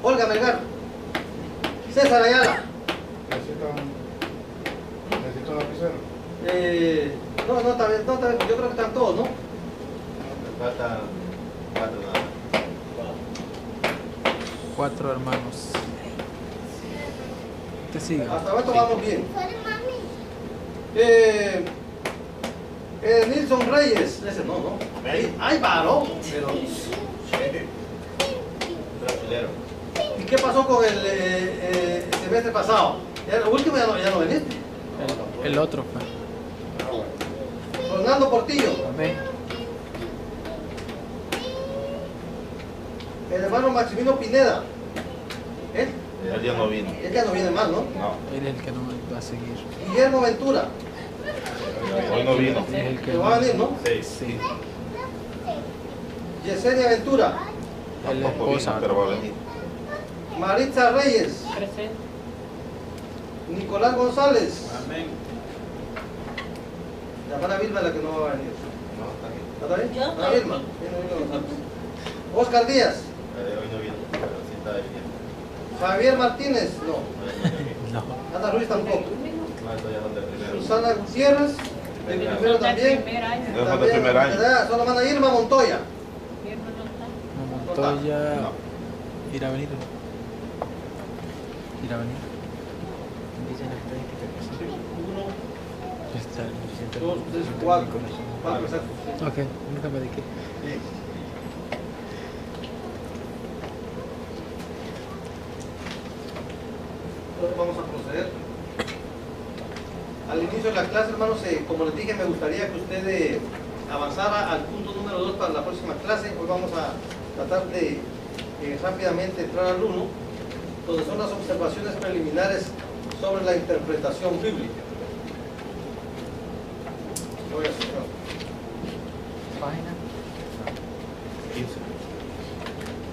Olga Melgar. César Ayala. ¿Necesito lapicero? No, también, yo creo que están todos, ¿no? Me faltan 4 nada más. 4 hermanos. Te sigue. Hasta ahora vamos bien. Nilson Reyes. Ese no. Ahí paró. Pero... Brasilero. ¿Y qué pasó con el semestre pasado? Ya el último ya no veniste. El otro fue. Fernando Portillo. Amén. El hermano Maximino Pineda. ¿Él? Él ya no vino. Él ya no viene más, ¿no? No. Él es el que no va a seguir. Guillermo Ventura. Hoy no vino. Es el que Que va a venir, ¿no? Sí. Yesenia Ventura. El Tampoco esposa. vino, pero va a venir. Maritza Reyes. Presente. Nicolás González. Amén. La hermana Vilma es la que no va a venir. No, está aquí. ¿Está bien? Yo Hermana Vilma. Oscar Díaz. Hoy no vino, pero sí está viniendo. Javier Martínez. No. No. Ana Ruiz tampoco. No, esto ya son de primero. Susana Gutiérrez. De Primer primero Del también. primer año. Yo fue de También, primer año. ¿verdad? Solo hermana Irma Montoya. Guillermo no está. Montoya. No. Ir a venir. Ir a venir. Dicen las estadísticas que sí. 1, Está. 2, 3, 4. 4, exacto. Ok, nunca me dediqué. Bien. Entonces vamos a proceder. Al inicio de la clase, hermanos, como les dije, me gustaría que usted avanzara al punto número 2 para la próxima clase. Hoy vamos a tratar de rápidamente entrar al 1, donde son las observaciones preliminares sobre la interpretación bíblica. Voy a hacer, Página. 15.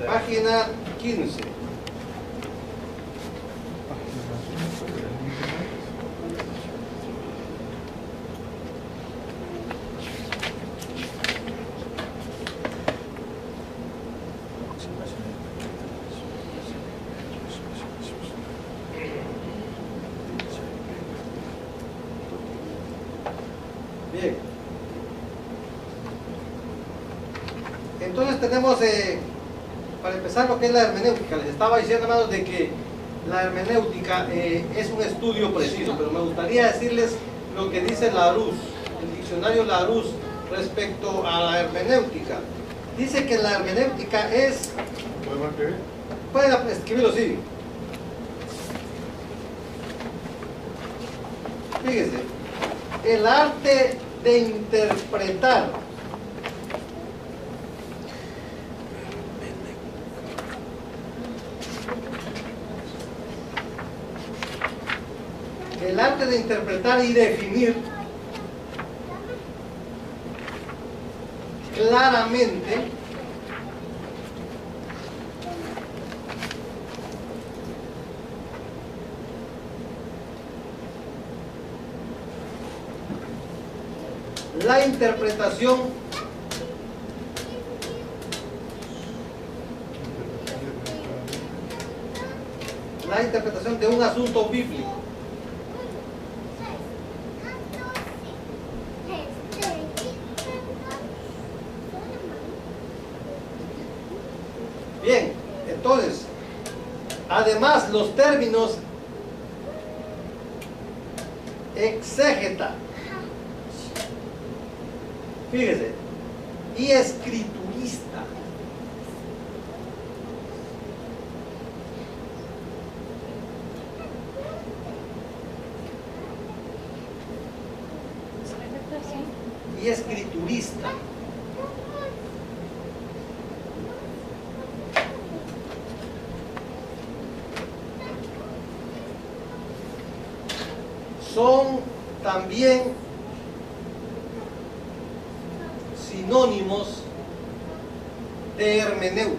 página 15. Bien. Entonces tenemos, para empezar, lo que es la hermenéutica. Les estaba diciendo, hermanos, de que la hermenéutica es un estudio preciso, pero me gustaría decirles lo que dice Larousse, el diccionario Larousse, respecto a la hermenéutica. Dice que la hermenéutica es... ¿Podemos escribir? Pueden escribirlo, sí. Fíjese, el arte de interpretar y definir claramente la interpretación de un asunto bíblico. Bien, entonces, además los términos exégeta, fíjese, y escriturista. Y escriturista. Son también sinónimos de hermenéutica.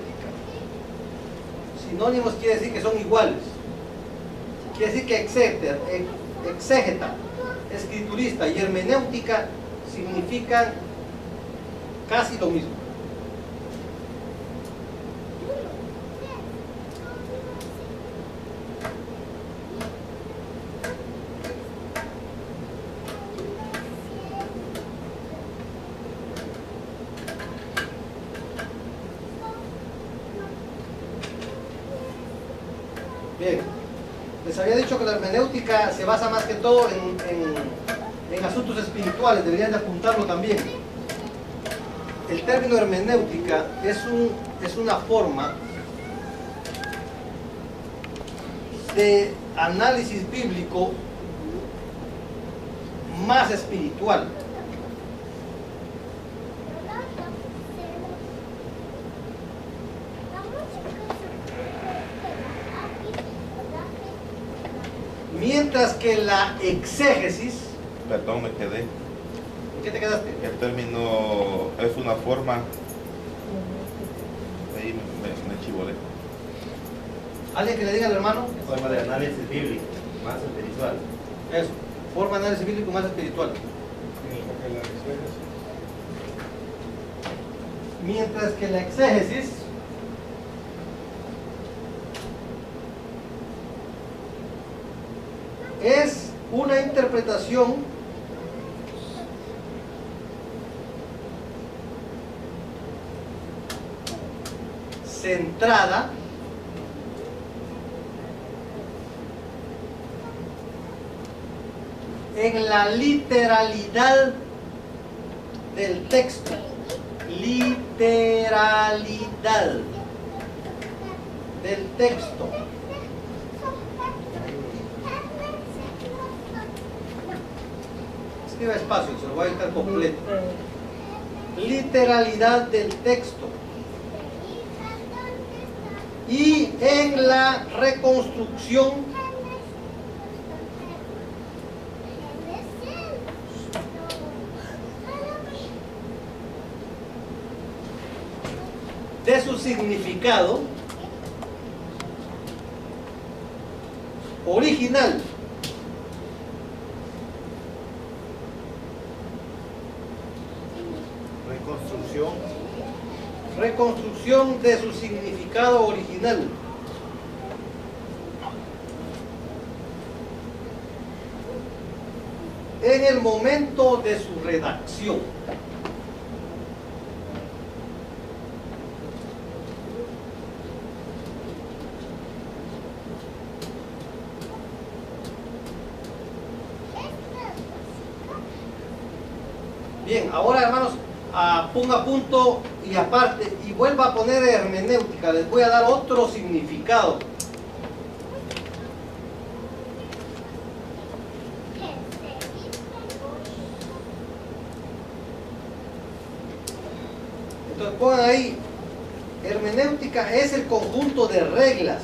Sinónimos quiere decir que son iguales. Quiere decir que exégeta, escriturista y hermenéutica significan casi lo mismo. Bien, les había dicho que la hermenéutica se basa más que todo en asuntos espirituales, deberían de apuntarlo también. El término hermenéutica es una forma de análisis bíblico más espiritual. Mientras que la exégesis... Perdón, me quedé. ¿En qué te quedaste? El término es una forma... Ahí me chivolé. ¿Alguien que le diga al hermano? Forma de análisis bíblico, más espiritual. Eso, forma de análisis bíblico más espiritual. Mientras que la exégesis es una interpretación centrada en la literalidad del texto. Literalidad del texto. Escriba espacio, se lo voy a editar completo. Literalidad del texto. Y en la reconstrucción de su significado original. Reconstrucción de su significado original. En el momento de su redacción. Bien, ahora hermanos, ponga punto y aparte y vuelva a poner hermenéutica. Les voy a dar otro significado. Entonces pongan ahí, hermenéutica es el conjunto de reglas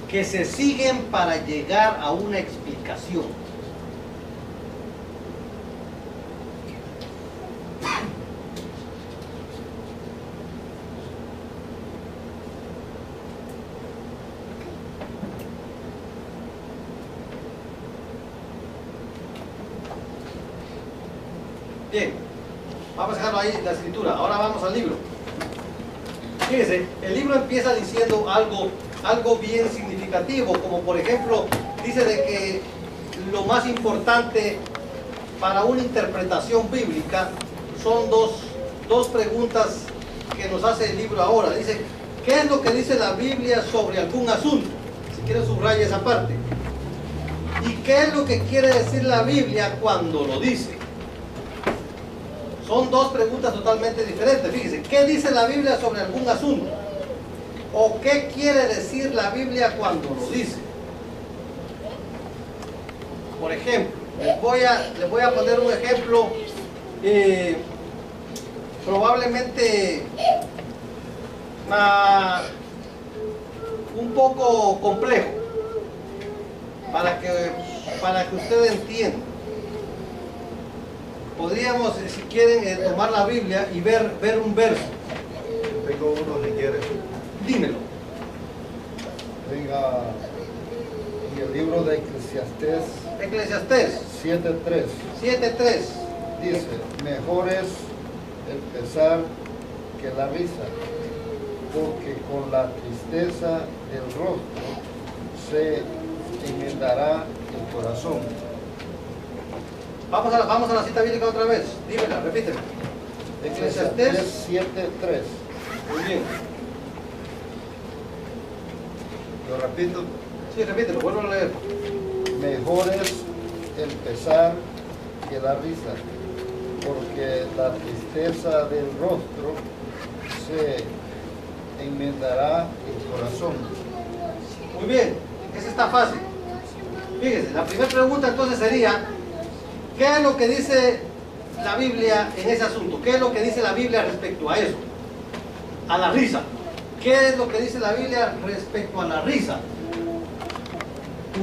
que se siguen para llegar a una explicación. Bien, vamos a dejarlo ahí la escritura. Ahora vamos al libro. Fíjense, el libro empieza diciendo algo bien significativo, como por ejemplo, dice de que lo más importante para una interpretación bíblica son dos preguntas que nos hace el libro ahora. Dice, ¿qué es lo que dice la Biblia sobre algún asunto? Si quieren subraya esa parte. ¿Y qué es lo que quiere decir la Biblia cuando lo dice? Son dos preguntas totalmente diferentes. Fíjense, ¿qué dice la Biblia sobre algún asunto? ¿O qué quiere decir la Biblia cuando lo dice? Por ejemplo, les voy a poner un ejemplo probablemente un poco complejo para que usted entienda. Podríamos, si quieren, tomar la Biblia y ver un verso. Tengo uno si quiere. Dímelo. Venga, en el libro de Eclesiastés 7:3 dice, mejor es el pesar que la risa, porque con la tristeza del rostro se enmendará el corazón. Vamos a la cita bíblica otra vez. Dímela, repítela. Eclesiastés 7:3. Muy bien. ¿Lo repito? Sí, repítelo, vuelvo a leer. Mejor es el pesar que la risa, porque la tristeza del rostro se enmendará el corazón. Muy bien, eso está fácil. Fíjese, la primera pregunta entonces sería, ¿qué es lo que dice la Biblia en ese asunto? ¿Qué es lo que dice la Biblia respecto a eso? A la risa. ¿Qué es lo que dice la Biblia respecto a la risa?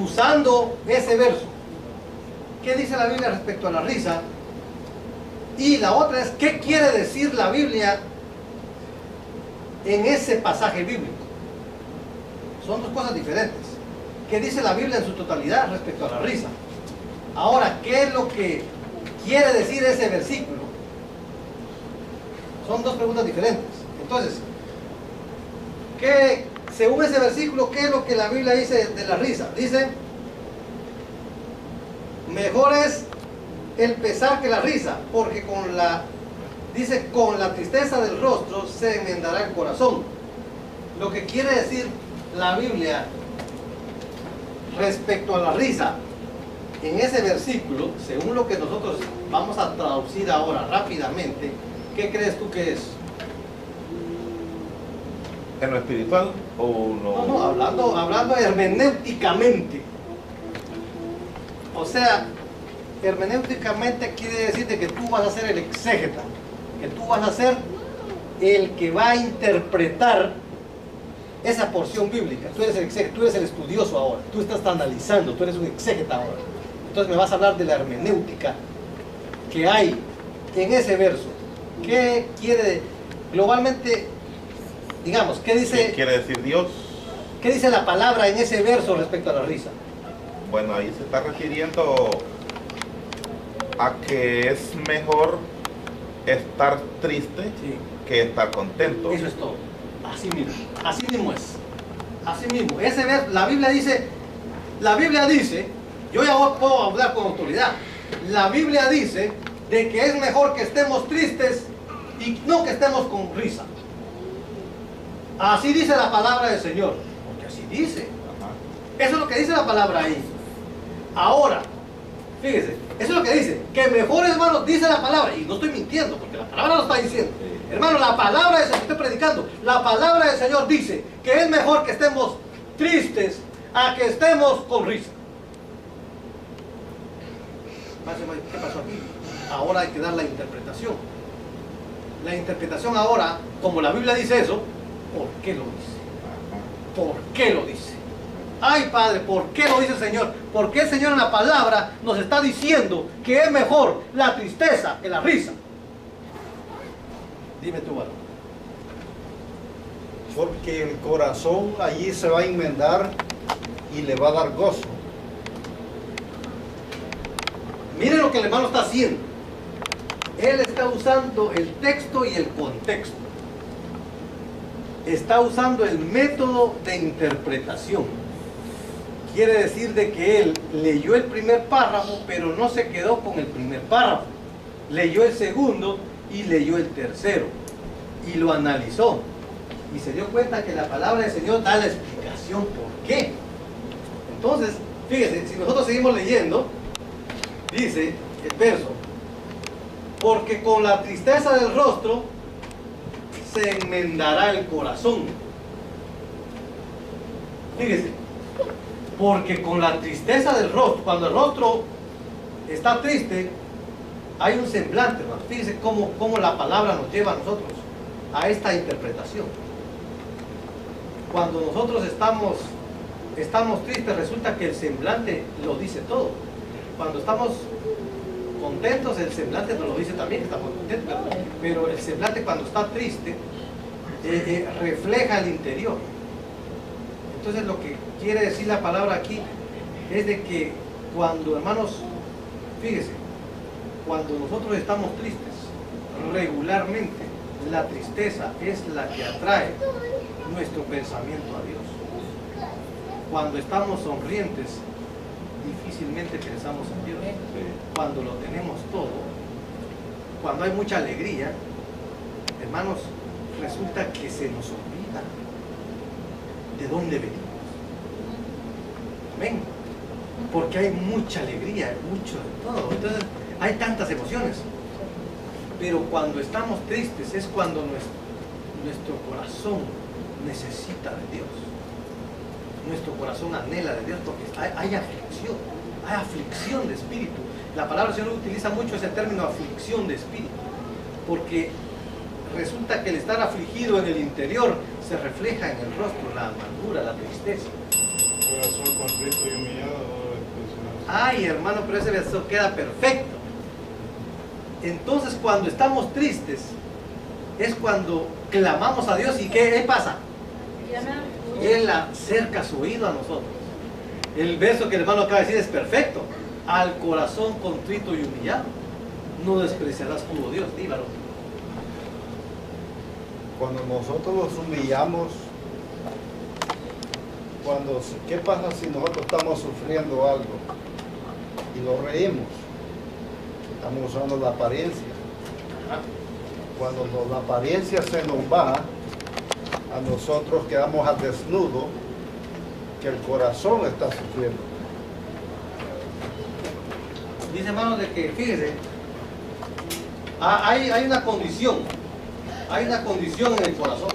Usando ese verso. ¿Qué dice la Biblia respecto a la risa? Y la otra es, ¿qué quiere decir la Biblia en ese pasaje bíblico? Son dos cosas diferentes. ¿Qué dice la Biblia en su totalidad respecto a la risa? Ahora, ¿qué es lo que quiere decir ese versículo? Son dos preguntas diferentes. Entonces, según ese versículo, ¿qué es lo que la Biblia dice de la risa? Dice, mejor es el pesar que la risa, porque con la tristeza del rostro se enmendará el corazón. Lo que quiere decir la Biblia respecto a la risa en ese versículo, según lo que nosotros vamos a traducir ahora rápidamente, ¿qué crees tú que es? ¿En lo espiritual o no? No, hablando hermenéuticamente. O sea, hermenéuticamente quiere decir de que tú vas a ser el exégeta, que tú vas a ser el que va a interpretar esa porción bíblica. Tú eres el exégeta, tú eres el estudioso ahora, tú estás analizando, tú eres un exégeta ahora. Entonces me vas a hablar de la hermenéutica que hay en ese verso. ¿Qué quiere globalmente, digamos, qué dice? ¿Qué quiere decir Dios? ¿Qué dice la palabra en ese verso respecto a la risa? Bueno, ahí se está refiriendo a que es mejor estar triste que estar contento. Eso es todo. Así mismo es. Así mismo. Ese verso, la Biblia dice, yo ya puedo hablar con autoridad. La Biblia dice de que es mejor que estemos tristes y no que estemos con risa. Así dice la palabra del Señor. Porque así dice. Eso es lo que dice la palabra ahí. Ahora, fíjese, eso es lo que dice. Que mejor, hermano, dice la palabra. Y no estoy mintiendo, porque la palabra lo está diciendo. Hermano, la palabra del Señor, estoy predicando. La palabra del Señor dice que es mejor que estemos tristes a que estemos con risa. ¿Qué pasó aquí? Ahora hay que dar la interpretación. La interpretación ahora, como la Biblia dice eso, ¿por qué lo dice? ¿Por qué lo dice? Ay, Padre, ¿por qué lo dice el Señor? Porque el Señor en la palabra nos está diciendo que es mejor la tristeza que la risa. Dime tú, varón. Porque el corazón allí se va a enmendar y le va a dar gozo. Miren lo que el hermano está haciendo. Él está usando el texto y el contexto. Está usando el método de interpretación. quiere decir de que él leyó el primer párrafo, pero no se quedó con el primer párrafo. Leyó el segundo y leyó el tercero. Y lo analizó. Y se dio cuenta que la palabra del Señor da la explicación por qué. Entonces, fíjese, si nosotros seguimos leyendo, dice el verso, porque con la tristeza del rostro se enmendará el corazón. Fíjese, porque con la tristeza del rostro, cuando el rostro está triste, hay un semblante, hermano. Fíjese cómo la palabra nos lleva a nosotros a esta interpretación. Cuando nosotros estamos tristes, resulta que el semblante lo dice todo. Cuando estamos contentos, el semblante nos lo dice también que estamos contentos, pero el semblante cuando está triste refleja el interior. Entonces lo que quiere decir la palabra aquí es de que cuando, hermanos, fíjese, cuando nosotros estamos tristes, regularmente la tristeza es la que atrae nuestro pensamiento a Dios. Cuando estamos sonrientes, difícilmente pensamos en Dios. Cuando lo tenemos todo, cuando hay mucha alegría, hermanos, resulta que se nos olvida de dónde venimos. Amén. Porque hay mucha alegría, mucho de todo. Entonces, hay tantas emociones. Pero cuando estamos tristes es cuando nuestro corazón necesita de Dios. Nuestro corazón anhela de Dios porque hay aflicción de espíritu. La palabra del Señor utiliza mucho ese término, aflicción de espíritu, porque resulta que el estar afligido en el interior se refleja en el rostro, la amargura, la tristeza. Corazón contrito y humillado. Ay, hermano, pero ese verso queda perfecto. Entonces, cuando estamos tristes, es cuando clamamos a Dios. ¿Y qué pasa? Él acerca su oído a nosotros. El verso que el hermano acaba de decir es perfecto. Al corazón contrito y humillado no despreciarás tú, oh Dios. Dígalo. Cuando nosotros los humillamos, ¿qué pasa si nosotros estamos sufriendo algo y lo reímos? Estamos usando la apariencia. Cuando la apariencia se nos va, a nosotros quedamos al desnudo, que el corazón está sufriendo. Dice, hermano, de que, fíjese, hay una condición en el corazón.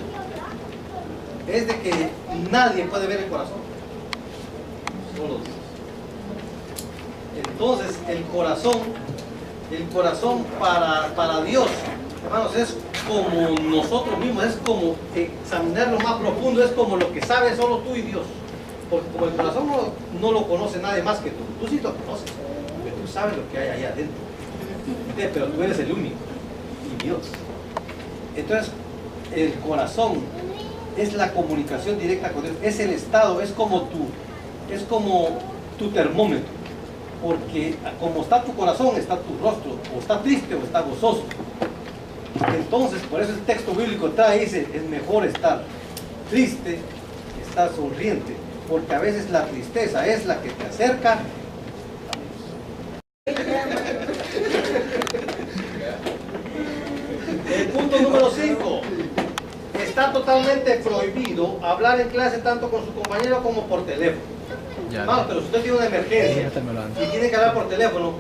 Es de que nadie puede ver el corazón, solo Dios. Entonces, el corazón para Dios, hermanos, es como nosotros mismos, es como examinar lo más profundo, es como lo que sabes solo tú y Dios. Porque como el corazón no lo conoce nadie más que tú sí lo conoces, pero tú sabes lo que hay allá adentro. Pero tú eres el único, y Dios. Entonces, el corazón es la comunicación directa con Dios, es el estado, es como tu termómetro. Porque como está tu corazón, está tu rostro, o está triste o está gozoso. Entonces, por eso el texto bíblico trae y dice, es mejor estar triste que estar sonriente, porque a veces la tristeza es la que te acerca a Dios. El punto número 5. Está totalmente prohibido hablar en clase tanto con su compañero como por teléfono. Vamos, pero si usted tiene una emergencia y tiene que hablar por teléfono,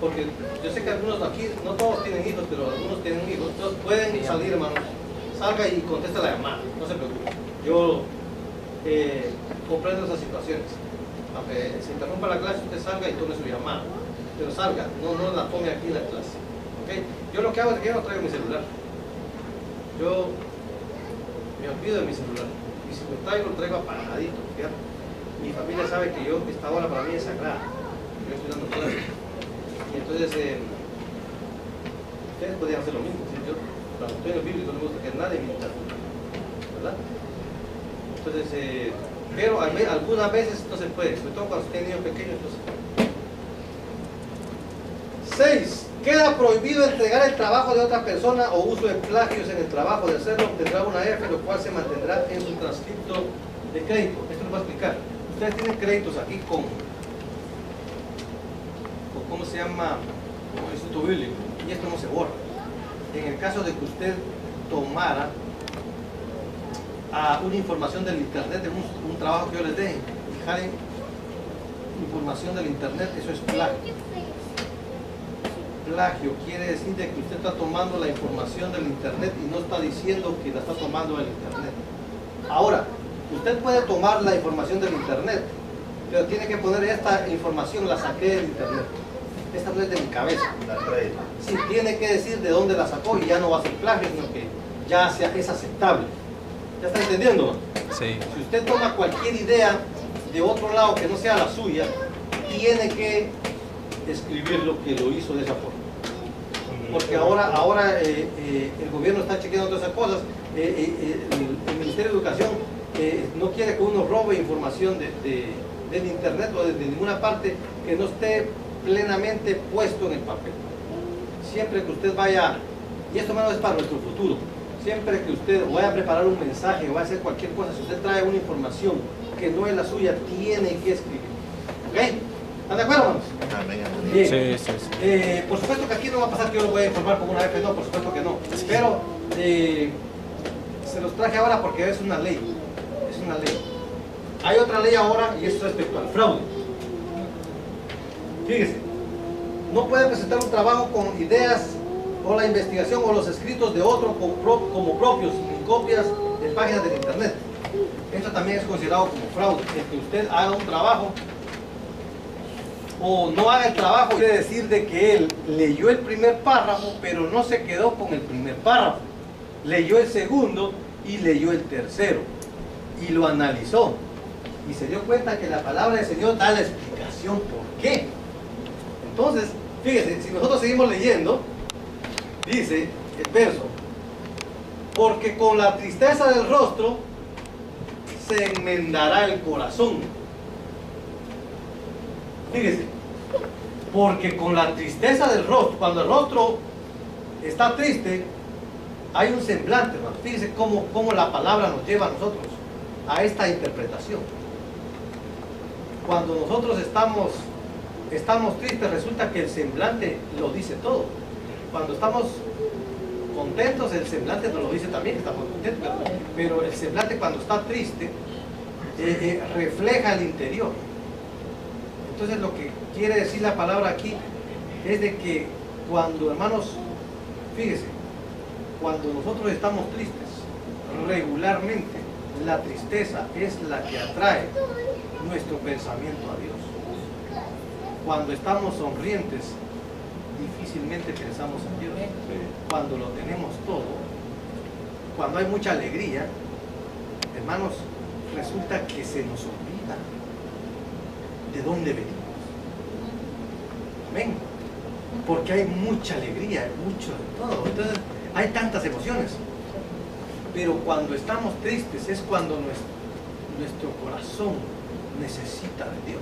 porque yo sé que algunos aquí, no todos tienen hijos, pero algunos tienen hijos, entonces pueden salir, hermanos, salga y conteste la llamada, no se preocupe. Yo comprendo esas situaciones. Aunque se interrumpa la clase, usted salga y tome su llamada, pero salga, no la tome aquí en la clase. ¿Okay? Yo lo que hago es que yo no traigo mi celular. Yo me olvido de mi celular, y si lo traigo apagadito, fíjate. Mi familia sabe que esta hora para mí es sagrada. Yo estoy dando clases. Y entonces, ustedes podrían hacer lo mismo. ¿Sí? Yo, cuando estoy en el bíblico, no me gusta que nadie me interrumpa, ¿verdad? Entonces, pero algunas veces no se puede, sobre todo cuando usted tiene niños pequeños. 6. Queda prohibido entregar el trabajo de otra persona o uso de plagios en el trabajo. De hacerlo, obtendrá una F, lo cual se mantendrá en su transcripto de crédito. Esto lo voy a explicar. ustedes tienen créditos aquí con ¿cómo se llama? Con el Instituto Bíblico, y esto no se borra. En el caso de que usted tomara una información del internet de un trabajo que yo les deje, fijar en información del internet, eso es plagio. Plagio quiere decir de que usted está tomando la información del internet y no está diciendo que la está tomando del internet. Ahora, usted puede tomar la información del internet, pero tiene que poner esta información, la saqué del internet. Esta no es de mi cabeza. Sí, tiene que decir de dónde la sacó y ya no va a ser plagio, sino que ya es aceptable. ¿Ya está entendiendo? Sí. Si usted toma cualquier idea de otro lado que no sea la suya, tiene que escribir lo que lo hizo de esa forma. Porque ahora el gobierno está chequeando todas esas cosas. El Ministerio de Educación no quiere que uno robe información del internet o de ninguna parte que no esté plenamente puesto en el papel. Siempre que usted vaya, y esto menos es para nuestro futuro, siempre que usted vaya a preparar un mensaje o vaya a hacer cualquier cosa, si usted trae una información que no es la suya, tiene que escribir. ¿Ok? ¿Están de acuerdo, hermanos? Bien. Sí. Por supuesto que aquí no va a pasar que yo lo voy a informar como una vez, no, por supuesto que no. Pero se los traje ahora porque es una ley. Es una ley. Hay otra ley ahora y es respecto al fraude. Fíjese, no puede presentar un trabajo con ideas o la investigación o los escritos de otro como propios, ni copias de páginas del internet. Esto también es considerado como fraude. El que usted haga un trabajo o no haga el trabajo quiere decir de que él leyó el primer párrafo, pero no se quedó con el primer párrafo. Leyó el segundo y leyó el tercero y lo analizó y se dio cuenta que la palabra del Señor da la explicación por qué. Entonces, fíjense, si nosotros seguimos leyendo, dice el verso: porque con la tristeza del rostro se enmendará el corazón. Fíjese, porque con la tristeza del rostro, cuando el rostro está triste, hay un semblante, hermano. Fíjese cómo la palabra nos lleva a nosotros a esta interpretación. Cuando nosotros estamos tristes, resulta que el semblante lo dice todo. Cuando estamos contentos, el semblante nos lo dice también que estamos contentos, pero el semblante cuando está triste refleja el interior. Entonces lo que quiere decir la palabra aquí es de que cuando, hermanos, fíjese, cuando nosotros estamos tristes, regularmente la tristeza es la que atrae nuestro pensamiento a Dios. Cuando estamos sonrientes, difícilmente pensamos en Dios. Cuando lo tenemos todo, cuando hay mucha alegría, hermanos, resulta que se nos olvida de dónde venimos. Amén. Porque hay mucha alegría, hay mucho de todo. Entonces, hay tantas emociones. Pero cuando estamos tristes es cuando nuestro corazón necesita de Dios.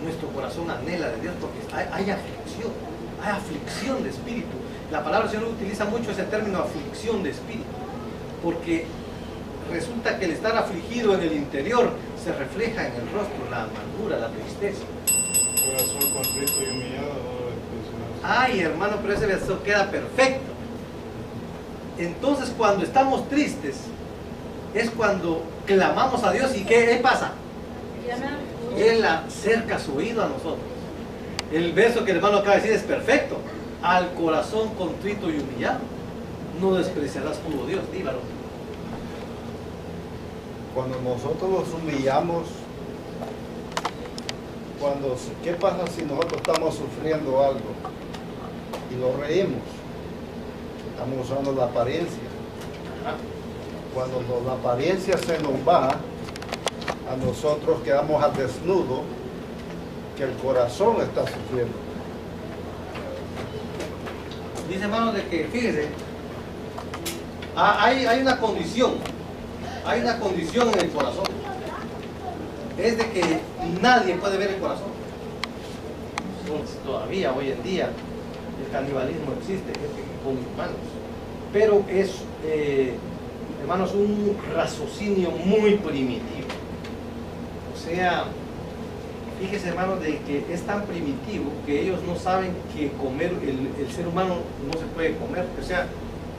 Nuestro corazón anhela de Dios porque hay aflicción de espíritu. La palabra del Señor utiliza mucho ese término, aflicción de espíritu, porque resulta que el estar afligido en el interior se refleja en el rostro, la amargura, la tristeza. Corazón contrito y humillado. Ay, hermano, pero ese verso queda perfecto. Entonces, cuando estamos tristes, es cuando clamamos a Dios. ¿Y qué pasa? Él acerca su oído a nosotros. El verso que el hermano acaba de decir es perfecto. Al corazón contrito y humillado no despreciarás tú, oh Dios. Dígalo. Cuando nosotros nos humillamos, ¿qué pasa si nosotros estamos sufriendo algo y lo reímos? Estamos usando la apariencia. Cuando la apariencia se nos va, a nosotros quedamos al desnudo, que el corazón está sufriendo. Dice, hermano, de que, fíjese, hay una condición en el corazón. Es de que nadie puede ver el corazón. Todavía hoy en día el canibalismo existe, gente que come humanos, pero es, hermanos, un raciocinio muy primitivo. sea, fíjese, hermanos, de que es tan primitivo que ellos no saben que comer, el ser humano no se puede comer. O sea,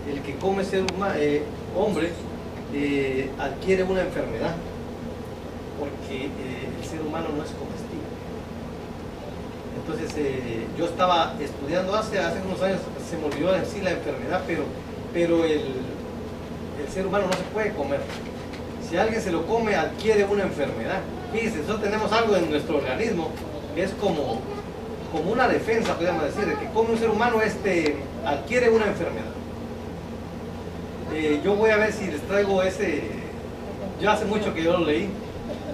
el que come hombre adquiere una enfermedad, porque el ser humano no es comestible. Entonces, yo estaba estudiando hace unos años, se me olvidó en sí la enfermedad, pero el ser humano no se puede comer. Si alguien se lo come, adquiere una enfermedad. Fíjense, nosotros tenemos algo en nuestro organismo que es como una defensa, podríamos decir, de que come un ser humano, adquiere una enfermedad. Yo voy a ver si les traigo yo hace mucho que yo lo leí,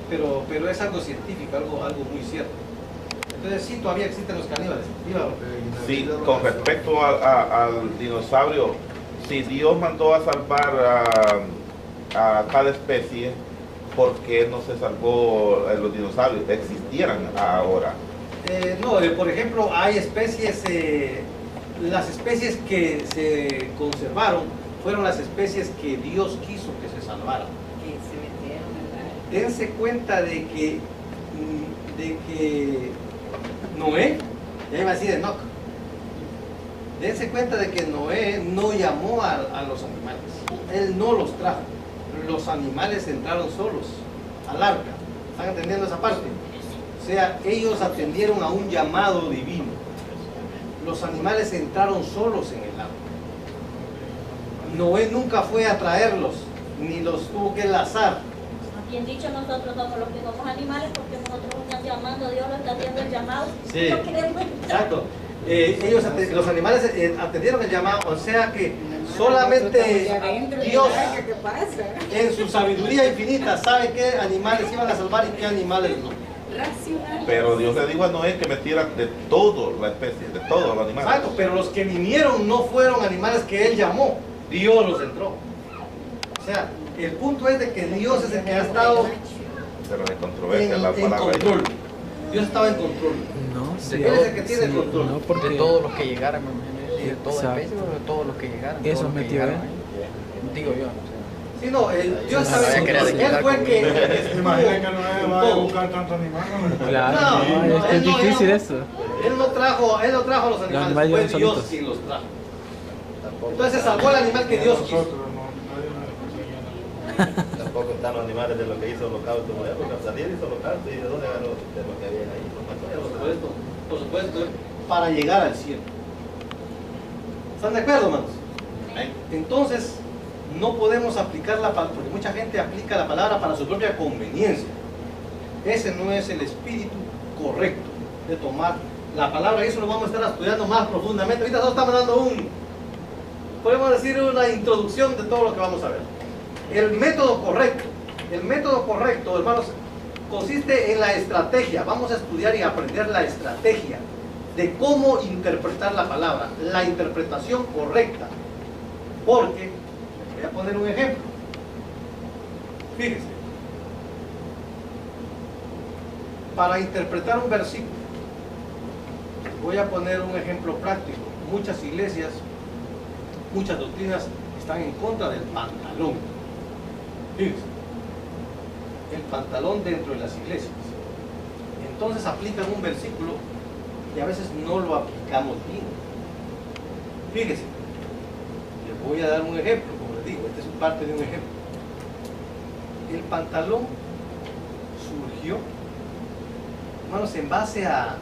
pero es algo científico, algo muy cierto. Entonces sí, todavía existen los caníbales. Sí, con respecto al dinosaurio, si Dios mandó a salvar a cada especie, ¿por qué no se salvó los dinosaurios? ¿Existieran ahora? No, por ejemplo, hay especies, las especies que se conservaron fueron las especies que Dios quiso que se salvaran. Que se metieron, ¿verdad? Dense cuenta de que Noé, ya iba a decir Enoc, dense cuenta de que Noé no llamó a los animales, él no los trajo, los animales entraron solos al arca. ¿Están entendiendo esa parte? O sea, ellos atendieron a un llamado divino, los animales entraron solos en el arca. Noé nunca fue a traerlos, ni los tuvo que enlazar. Bien dicho, nosotros somos los que somos animales, porque nosotros estamos llamando, Dios lo está haciendo el llamado. Sí, no queremos entrar. exacto. Los animales atendieron el llamado, o sea que solamente Dios, ¿Qué pasa? en su sabiduría infinita, sabe qué animales iban a salvar y qué animales no. Racional. Pero Dios le dijo a Noé que metiera de toda la especie, de todos los animales. Exacto, pero los que vinieron no fueron animales que él llamó, Dios los entró. O sea, el punto es de que Dios es el que ha estado Pero de controversia la en palabra. control. Dios estaba en control. No, sí. Él es el que tiene el control. No, porque De todos los que llegaran, me imagino, de toda Exacto. especie, o de todos los que llegaran. Eso todos los que metió, llegaran ahí. Digo yo, no sé. Sí, no, Dios No, estaba en había control. que Él fue el que ¿Se imagina que no va a buscar tantos animales? Claro, No, no, es que es él no, difícil él- eso. Él no trajo a los animales, animales fue llegan Dios solitos. quien los trajo. Entonces salvó al animal que Dios quiso. Tampoco están los animales de lo que hizo Holocausto, porque salir hizo Holocausto y de dónde agarró de lo que había ahí. Por supuesto, para llegar al cielo. ¿Están de acuerdo, hermanos? Entonces, no podemos aplicar la palabra, porque mucha gente aplica la palabra para su propia conveniencia. Ese no es el espíritu correcto de tomar la palabra, y eso lo vamos a estar estudiando más profundamente. Ahorita solo estamos dando podemos decir, una introducción de todo lo que vamos a ver. El método correcto, hermanos, consiste en la estrategia. Vamos a estudiar y aprender la estrategia de cómo interpretar la palabra, la interpretación correcta. Porque, voy a poner un ejemplo. Fíjense, para interpretar un versículo, voy a poner un ejemplo práctico. Muchas iglesias, muchas doctrinas están en contra del pantalón. Fíjense, el pantalón dentro de las iglesias. Entonces aplican un versículo y a veces no lo aplicamos bien. Fíjense, les voy a dar un ejemplo, como les digo, este es parte de un ejemplo. El pantalón surgió, hermanos, en base a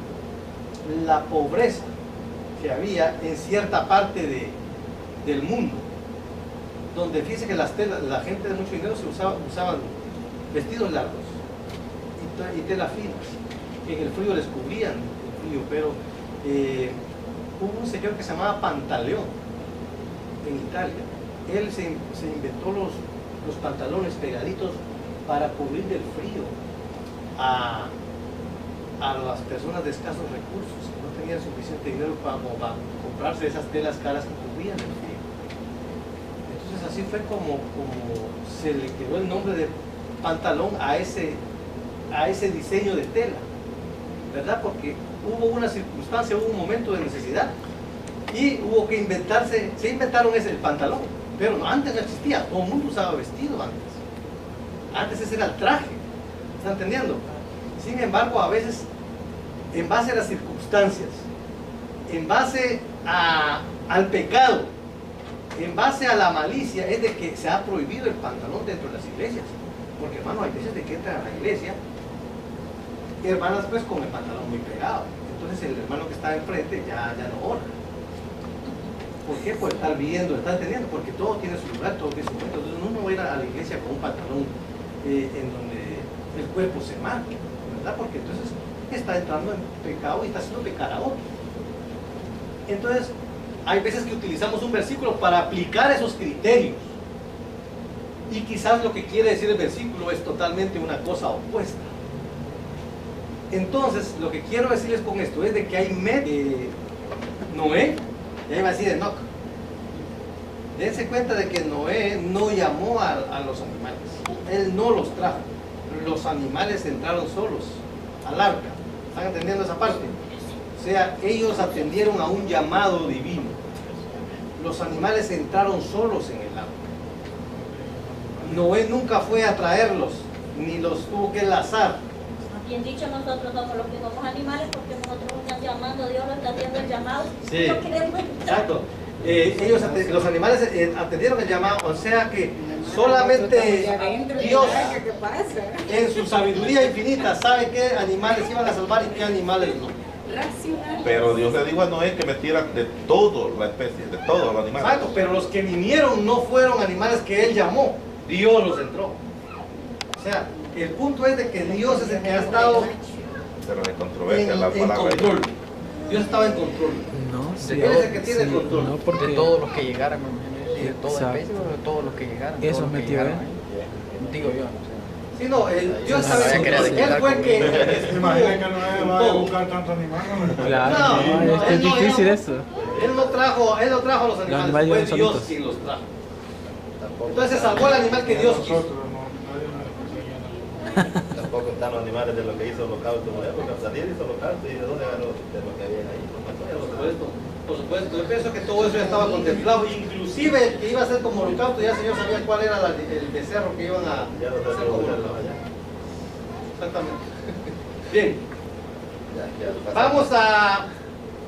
la pobreza que había en cierta parte del mundo, donde fíjense que la gente de mucho dinero usaban vestidos largos y telas finas, que en el frío les cubrían el frío, pero hubo un señor que se llamaba Pantaleón en Italia. Él se inventó los pantalones pegaditos para cubrir del frío a las personas de escasos recursos, que no tenían suficiente dinero para comprarse esas telas caras que cubrían el frío. Entonces así fue como se le quedó el nombre de pantalón a ese diseño de tela, ¿verdad? Porque hubo una circunstancia, hubo un momento de necesidad y hubo que se inventaron el pantalón, pero antes no existía, todo el mundo usaba vestido antes ese era el traje, ¿están entendiendo? Sin embargo, a veces, en base a las circunstancias, en base al pecado, en base a la malicia, es de que se ha prohibido el pantalón dentro de las iglesias. Porque, hermano, hay veces de que entran a la iglesia hermanas pues con el pantalón muy pegado. Entonces el hermano que está enfrente ya no ora. ¿Por qué? Por estar viendo, estar entendiendo, porque todo tiene su lugar, todo tiene su momento. Entonces uno no va a ir a la iglesia con un pantalón en donde el cuerpo se marque, ¿verdad? Porque entonces está entrando en pecado y está haciendo pecar a otro. Entonces hay veces que utilizamos un versículo para aplicar esos criterios. Y quizás lo que quiere decir el versículo es totalmente una cosa opuesta. Entonces, lo que quiero decirles con esto es de que hay Noé, ya iba a decir Enoc. Dense cuenta de que Noé no llamó a los animales. Él no los trajo. Los animales entraron solos al arca. ¿Están entendiendo esa parte? O sea, ellos atendieron a un llamado divino. Los animales entraron solos en el arca. Noé nunca fue a traerlos, ni los tuvo que enlazar. Bien dicho, nosotros somos los que somos animales porque nosotros estamos llamando, Dios lo está haciendo el llamado. Sí, no queremos entrar. exacto. Los animales atendieron el llamado, o sea que solamente Dios en su sabiduría infinita sabe qué animales iban a salvar y qué animales no. Pero Dios le dijo a Noé que metiera de toda la especie, de todos los animales. Exacto, pero los que vinieron no fueron animales que él llamó, Dios los entró. O sea, el punto es de que Dios es el que ha estado Pero de controversia la en palabra. control. Dios estaba en control. No, sí, Él es el que tiene el control. no, porque De todos los que llegaran, me imagino, de toda Exacto. especie, o de todos los que llegaran. Eso todos los que metió, llegaran ahí. Digo yo, no sé. Sí, no, Dios estaba Vaya a en querer control. Él explicar fue el que ¿Se imagina que no va a buscar tantos animales? claro, No, no, es que es él no- difícil eso. Él no trajo a los animales, animales fue llegan Dios solitos. quien los trajo. Entonces salvó el animal que Dios quiso. Tampoco están los animales de lo que hizo Holocausto, porque Absalí hizo Holocausto y de dónde agarró de lo que había ahí. Por supuesto, yo pienso que todo eso ya estaba contemplado, inclusive el que iba a ser como holocausto, ya el Señor sabía cuál era el becerro que iban a Ya lo hacer como holocausto. Exactamente. Bien, vamos a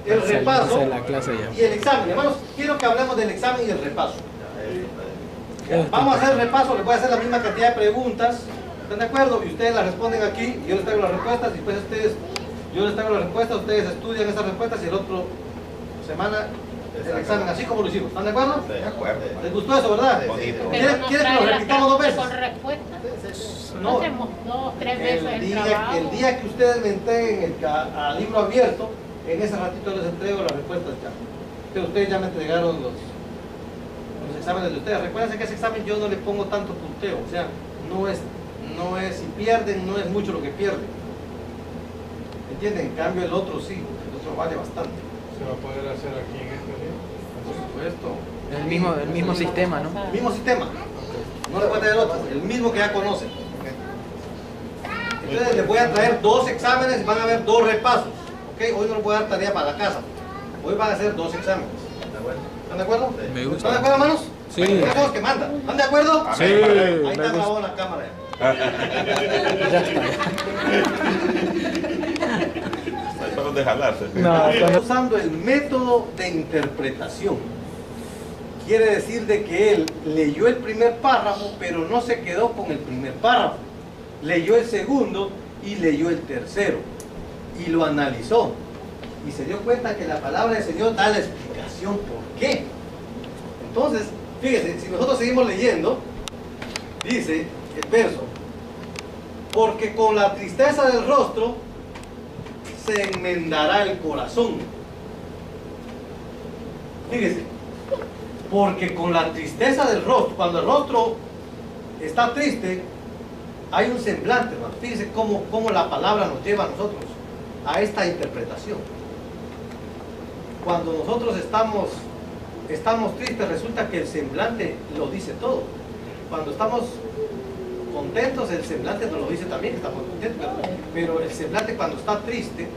el repaso de la clase ya. y el examen. Hermanos, quiero que hablemos del examen y el repaso. Vamos a hacer el repaso, les voy a hacer la misma cantidad de preguntas. ¿Están de acuerdo? Y ustedes las responden aquí, yo les traigo las respuestas, y después yo les traigo las respuestas, ustedes estudian esas respuestas y el otro semana el examen, así como lo hicimos. ¿Están de acuerdo? De acuerdo. ¿Les gustó eso, verdad? Bonito. ¿Quieren que lo repitamos dos veces? Con respuesta. No. Hacemos 2, 3 veces el trabajo. El día que ustedes me entreguen al libro abierto, en ese ratito les entrego las respuestas ya. Pero ustedes ya me entregaron los exámenes de ustedes. Recuerden que ese examen yo no le pongo tanto punteo, o sea, no es si pierden, no es mucho lo que pierden. ¿Entienden? En cambio el otro sí, el otro vale bastante. ¿Se va a poder hacer aquí en este libro? Por supuesto. El mismo sistema, ¿no? El mismo sistema. No le voy a traer otro, el mismo que ya conocen. Entonces les voy a traer 2 exámenes y van a haber 2 repasos. ¿Okay? Hoy no les voy a dar tarea para la casa. Hoy van a ser 2 exámenes. ¿Están de acuerdo? Me gusta. ¿Están de acuerdo, hermanos? Sí. Son los que mandan. ¿Están de acuerdo? Sí, Ahí me está gusta. grabado la cámara. Ya está. Hay para donde jalarse. No, Está usando el método de interpretación. Quiere decir de que él leyó el primer párrafo, pero no se quedó con el primer párrafo. Leyó el segundo y leyó el tercero. Y lo analizó. Y se dio cuenta que la palabra del Señor da la explicación por qué. Entonces, fíjense, si nosotros seguimos leyendo, dice el verso: porque con la tristeza del rostro se enmendará el corazón. Fíjense, porque con la tristeza del rostro, cuando el rostro está triste, hay un semblante, hermano. Fíjense cómo la palabra nos lleva a nosotros a esta interpretación. Cuando nosotros estamos tristes, resulta que el semblante lo dice todo. Cuando estamos contentos, el semblante nos lo dice también que estamos contentos, pero el semblante cuando está triste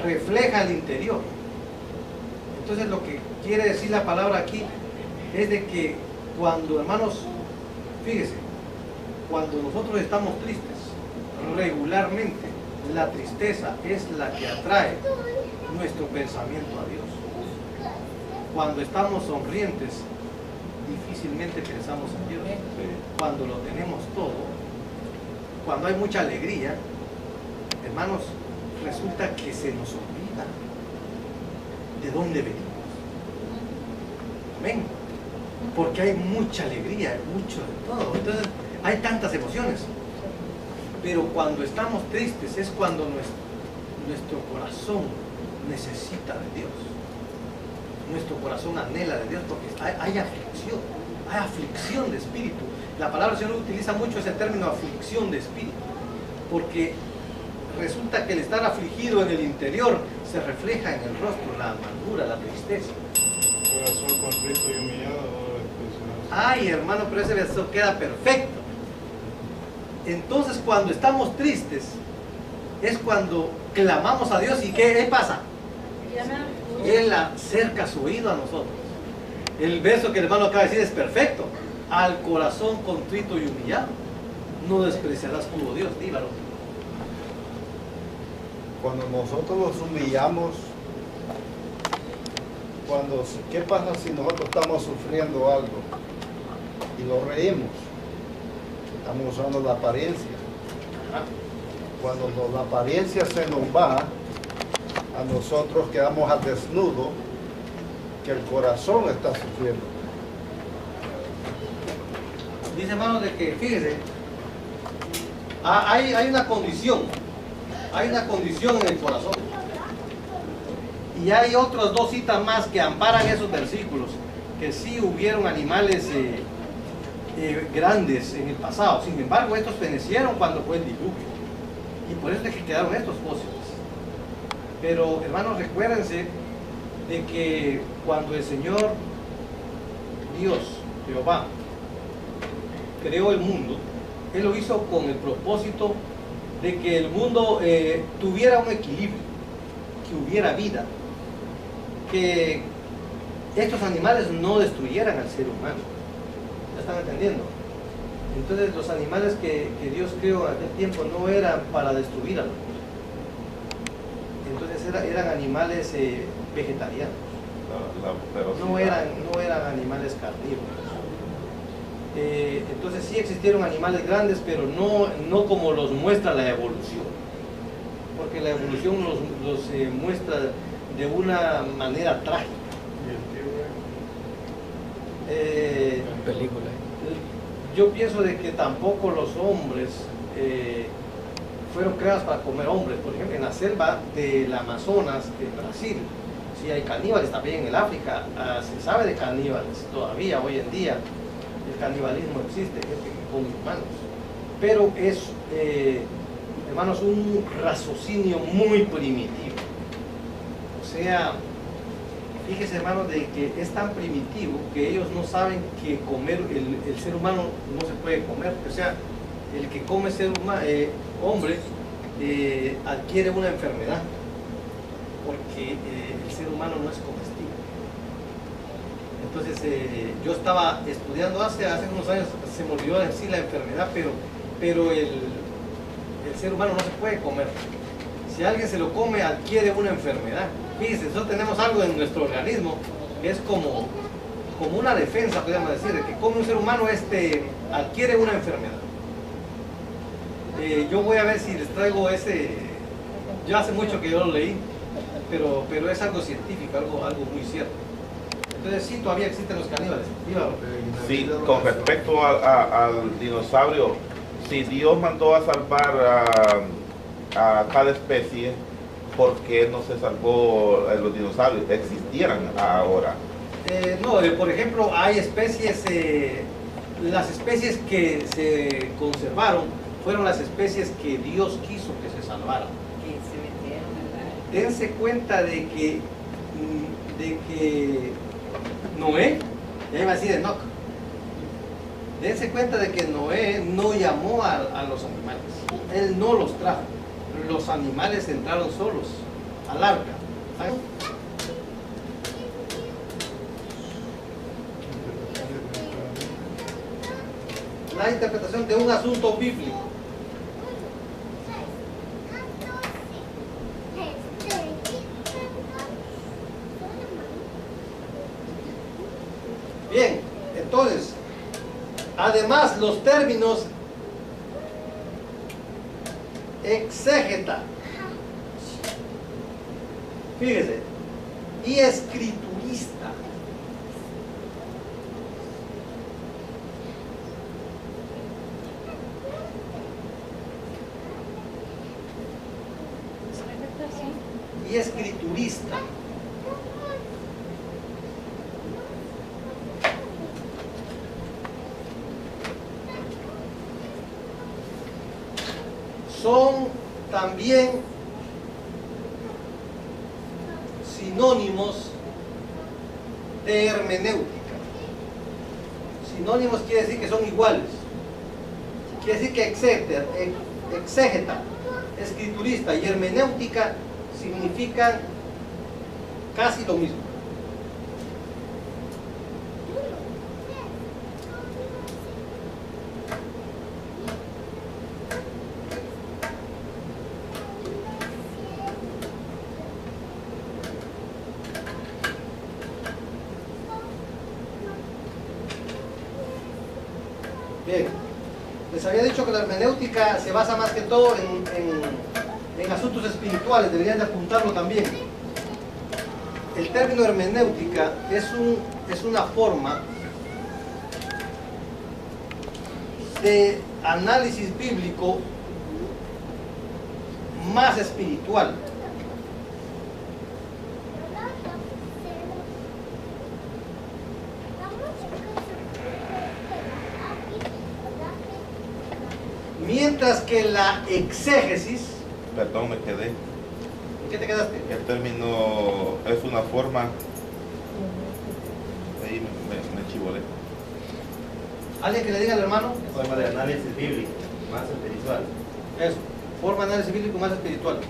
refleja el interior. Entonces lo que quiere decir la palabra aquí es de que cuando, hermanos, fíjese, cuando nosotros estamos tristes, regularmente la tristeza es la que atrae nuestro pensamiento a Dios. Cuando estamos sonrientes, difícilmente pensamos en Dios. Cuando lo tenemos todo, cuando hay mucha alegría, hermanos, resulta que se nos olvida de dónde venimos. Amén. Porque hay mucha alegría, mucho de todo. Entonces, hay tantas emociones. Pero cuando estamos tristes es cuando nuestro corazón necesita de Dios. Nuestro corazón anhela de Dios porque hay aflicción de espíritu. La palabra del Señor utiliza mucho ese término, aflicción de espíritu, porque resulta que el estar afligido en el interior se refleja en el rostro, la amargura, la tristeza. Corazón contrito y humillado. Ay, hermano, pero ese verso queda perfecto. Entonces, cuando estamos tristes, es cuando clamamos a Dios. ¿Y qué pasa? Él acerca su oído a nosotros. El verso que el hermano acaba de decir es perfecto. Al corazón contrito y humillado no despreciarás tú, oh Dios. Dígalo. Cuando nosotros nos humillamos, ¿qué pasa si nosotros estamos sufriendo algo y lo reímos? Estamos usando la apariencia. Cuando la apariencia se nos va, a nosotros quedamos al desnudo, que el corazón está sufriendo. Dice, hermano, de que, fíjese, hay una condición en el corazón. Y hay otras dos citas más que amparan esos versículos, que sí hubieron animales grandes en el pasado. Sin embargo, estos fenecieron cuando fue el diluvio. Y por eso es que quedaron estos fósiles. Pero, hermanos, recuérdense de que cuando el Señor Dios, Jehová, creó el mundo, Él lo hizo con el propósito de que el mundo tuviera un equilibrio, que hubiera vida, que estos animales no destruyeran al ser humano. ¿Ya están entendiendo? Entonces los animales que Dios creó en aquel tiempo no eran para destruir al mundo. Entonces eran animales vegetarianos. No eran animales carnívoros. Entonces sí existieron animales grandes, pero no como los muestra la evolución, porque la evolución los muestra de una manera trágica. Película. Yo pienso de que tampoco los hombres fueron creados para comer hombres. Por ejemplo, en la selva del Amazonas, en Brasil, sí hay caníbales, también en el África se sabe de caníbales todavía hoy en día. El canibalismo existe, gente que come humanos, pero es, hermanos, un raciocinio muy primitivo. O sea, fíjese, hermanos, de que es tan primitivo que ellos no saben que comer, el ser humano no se puede comer. O sea, el que come hombre adquiere una enfermedad, porque el ser humano no es comestible. Entonces, yo estaba estudiando hace unos años, se me olvidó decir la enfermedad, pero el ser humano no se puede comer. Si alguien se lo come, adquiere una enfermedad. Fíjense, nosotros tenemos algo en nuestro organismo que es como una defensa, podríamos decir, de que come un ser humano, adquiere una enfermedad. Yo voy a ver si les traigo yo hace mucho que yo lo leí, pero es algo científico, algo muy cierto. Entonces sí, todavía existen los caníbales. Sí, con respecto al dinosaurio, si Dios mandó a salvar a cada especie, ¿por qué no se salvó los dinosaurios? ¿Existieran ahora? No, por ejemplo, hay especies, las especies que se conservaron fueron las especies que Dios quiso que se salvaran. Que se metieron, ¿verdad? Dense cuenta de que Noé, ya iba a decir Enoc, dense cuenta de que Noé no llamó a los animales, él no los trajo, los animales entraron solos al arca. ¿Saben? La interpretación de un asunto bíblico. Además, los términos exégeta, fíjese, y escriturista, y escriturista son también sinónimos de hermenéutica. Sinónimos quiere decir que son iguales. Quiere decir que exégeta, escriturista y hermenéutica significan casi lo mismo. Bien, les había dicho que la hermenéutica se basa más que todo en asuntos espirituales, deberían de apuntarlo también. El término hermenéutica es una forma de análisis bíblico más espiritual. Mientras que la exégesis... Perdón, me quedé. ¿En qué te quedaste? El término es una forma... Ahí me chivolé. ¿Alguien que le diga al hermano? Forma de análisis bíblico, más espiritual. Eso, forma de análisis bíblico más espiritual.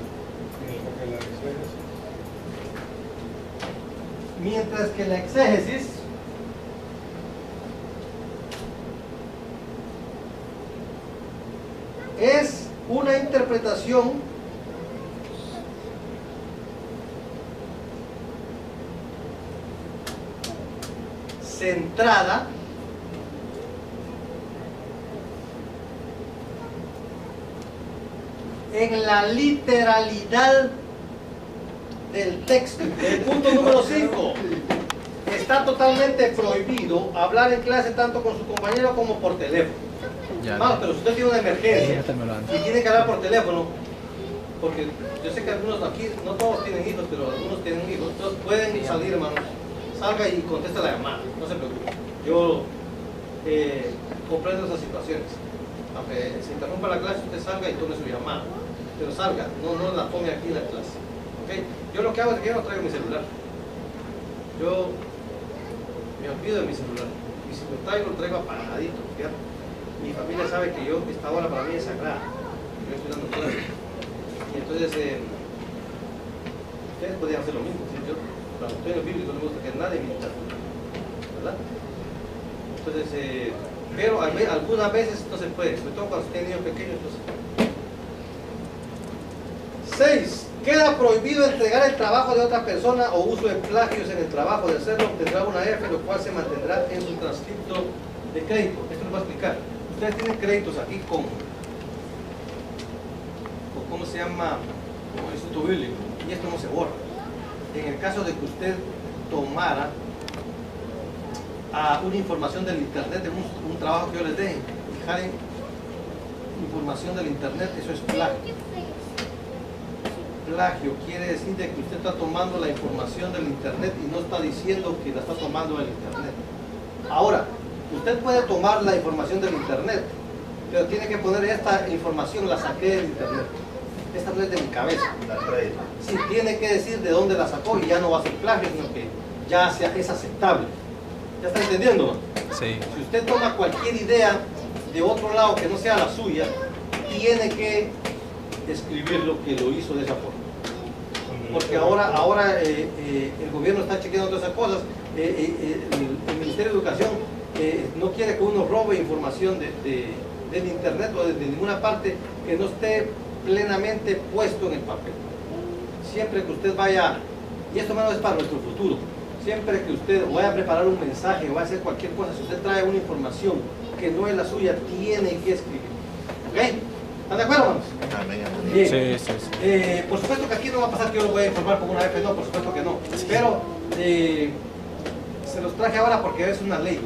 Mientras que la exégesis es una interpretación centrada en la literalidad del texto. El punto número 5. Está totalmente prohibido hablar en clase tanto con su compañero como por teléfono. Vamos, pero si usted tiene una emergencia y tiene que hablar por teléfono, porque yo sé que algunos aquí, no todos tienen hijos, pero algunos tienen hijos, entonces pueden salir, hermanos, salga y contesta la llamada, no se preocupe. Yo comprendo esas situaciones. Aunque se interrumpa la clase, usted salga y tome su llamada, pero salga, no la tome aquí en la clase. ¿Okay? Yo lo que hago es que yo no traigo mi celular. Yo me olvido de mi celular. Y si lo traigo apagadito, ¿cierto? Mi familia sabe que esta hora para mí es sagrada. Yo estoy dando clases. Y entonces, ustedes podrían hacer lo mismo. ¿Sí? Yo, cuando estoy en el bíblico, no me gusta que nadie me interrumpa, ¿verdad? Entonces, pero algunas veces no se puede, sobre todo cuando se tiene niños pequeños. 6. Queda prohibido entregar el trabajo de otra persona o uso de plagios en el trabajo. De hacerlo, obtendrá una F, lo cual se mantendrá en su transcripto de crédito. Esto lo voy a explicar. Ustedes tienen créditos aquí con ¿cómo se llama? Como instituto bíblico, y esto no se borra. En el caso de que usted tomara una información del internet de un trabajo que yo les deje, dejar información del internet, eso es plagio. Plagio quiere decir de que usted está tomando la información del internet y no está diciendo que la está tomando del internet. Ahora, usted puede tomar la información del internet, pero tiene que poner esta información, la saqué del internet. Esta no es de mi cabeza. Sí, tiene que decir de dónde la sacó y ya no va a ser plagio, sino que ya es aceptable. ¿Ya está entendiendo? Sí. Si usted toma cualquier idea de otro lado que no sea la suya, tiene que escribir lo que lo hizo de esa forma. Porque ahora el gobierno está chequeando todas esas cosas. El Ministerio de Educación no quiere que uno robe información del internet o de ninguna parte que no esté plenamente puesto en el papel. Siempre que usted vaya, y esto menos es para nuestro futuro, siempre que usted vaya a preparar un mensaje o vaya a hacer cualquier cosa, si usted trae una información que no es la suya, tiene que escribir. ¿Ok? ¿Están de acuerdo, hermanos? Bien. Sí, sí, sí. Por supuesto que aquí no va a pasar que yo lo voy a informar con una F, no, por supuesto que no. Pero se los traje ahora porque es una ley.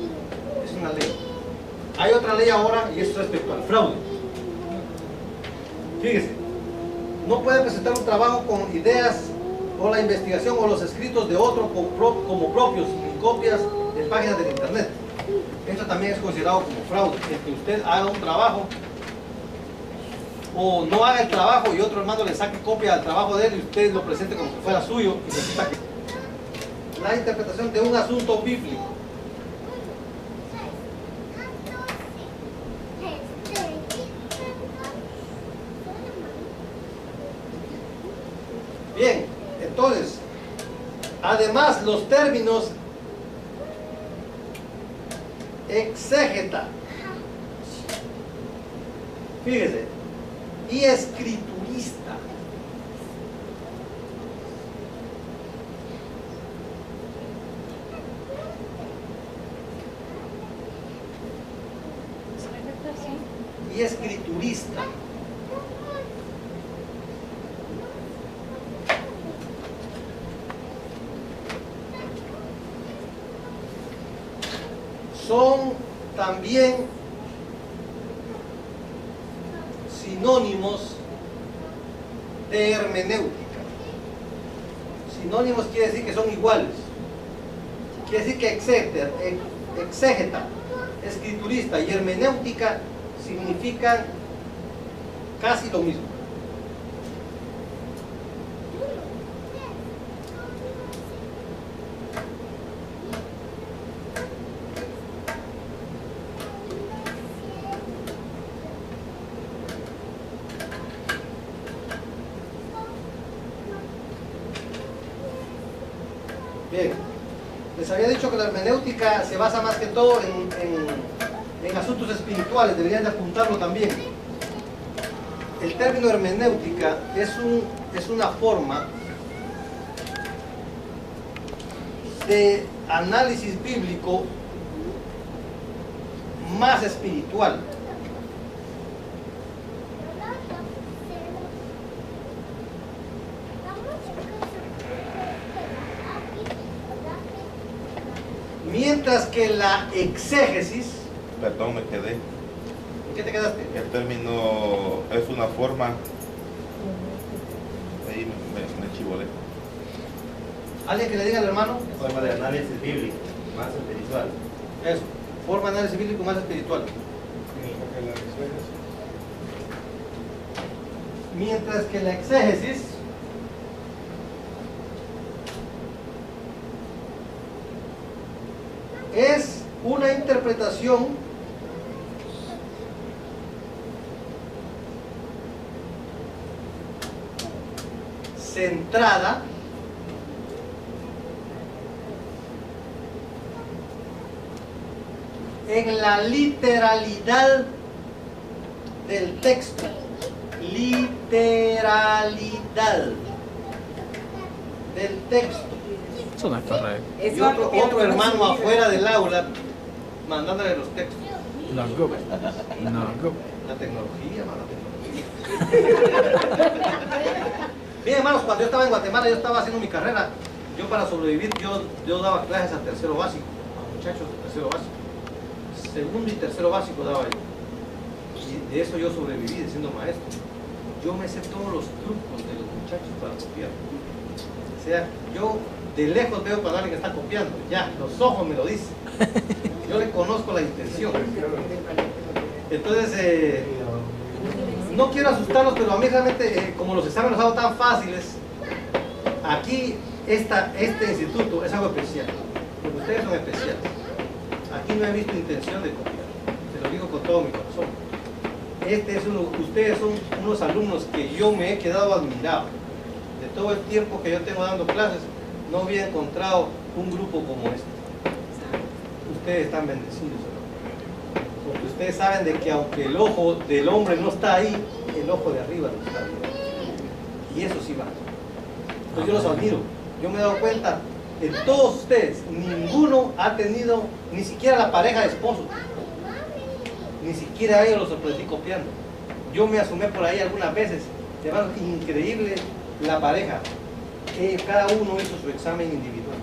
Es una ley. Hay otra ley ahora y es respecto al fraude. Fíjese, no puede presentar un trabajo con ideas o la investigación o los escritos de otro como propios ni copias de páginas del internet. Esto también es considerado como fraude, el que usted haga un trabajo o no haga el trabajo y otro hermano le saque copia al trabajo de él y usted lo presente como si fuera suyo y resulta que la interpretación de un asunto bíblico. Bien, entonces, además los términos exégeta, fíjese, y escriturista, y escriturista. Son también sinónimos de hermenéutica. Sinónimos quiere decir que son iguales. Quiere decir que exégeta, escriturista y hermenéutica significan casi lo mismo. Bien, les había dicho que la hermenéutica se basa más que todo en asuntos espirituales, deberían de apuntarlo también. El término hermenéutica es una forma de análisis bíblico más espiritual. Mientras que la exégesis... Perdón, me quedé. ¿En qué te quedaste? El término es una forma... Ahí me chivolé. ¿Alguien que le diga al hermano? Forma de análisis bíblico, más espiritual. Eso, forma de análisis bíblico más espiritual. Mientras que la exégesis es una interpretación centrada en la literalidad del texto. Literalidad del texto. Eso no es correcto. Y otro hermano afuera del aula mandándole los textos. No, go. No, go. La tecnología, la tecnología. Bien, hermanos, cuando yo estaba en Guatemala, yo estaba haciendo mi carrera. Yo para sobrevivir, yo daba clases a tercero básico, a muchachos de tercero básico. Segundo y tercero básico daba yo. Y de eso yo sobreviví siendo maestro. Yo me sé todos los trucos de los muchachos para copiar. O sea, yo de lejos veo cuando alguien está copiando. Ya, los ojos me lo dicen. Yo le conozco la intención. Entonces, no quiero asustarlos, pero a mí realmente, como los exámenes los hago tan fáciles, aquí este instituto es algo especial. Porque ustedes son especiales. Aquí no he visto intención de copiar. Se lo digo con todo mi corazón. Ustedes son unos alumnos que yo me he quedado admirado. De todo el tiempo que yo tengo dando clases, no había encontrado un grupo como este. Ustedes están bendecidos, hermano. Porque ustedes saben de que aunque el ojo del hombre no está ahí, el ojo de arriba no está ahí. Y eso sí va. Entonces yo los admiro. Yo me he dado cuenta En todos ustedes, ninguno ha tenido ni siquiera la pareja de esposo. Ni siquiera ellos los sorprendí copiando. Yo me asomé por ahí algunas veces. Hermano, increíble la pareja. Cada uno hizo su examen individual.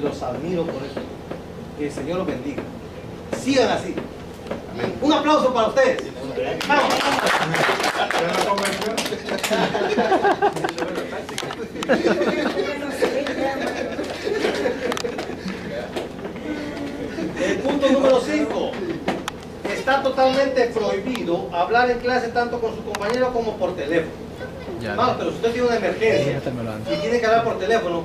Los admiro por eso. Que el Señor los bendiga. Sigan así. Amén. Un aplauso para ustedes. ¡Vamos! El punto número 5. Está totalmente prohibido hablar en clase tanto con su compañero como por teléfono. Vamos, pero si usted tiene una emergencia y tiene que hablar por teléfono,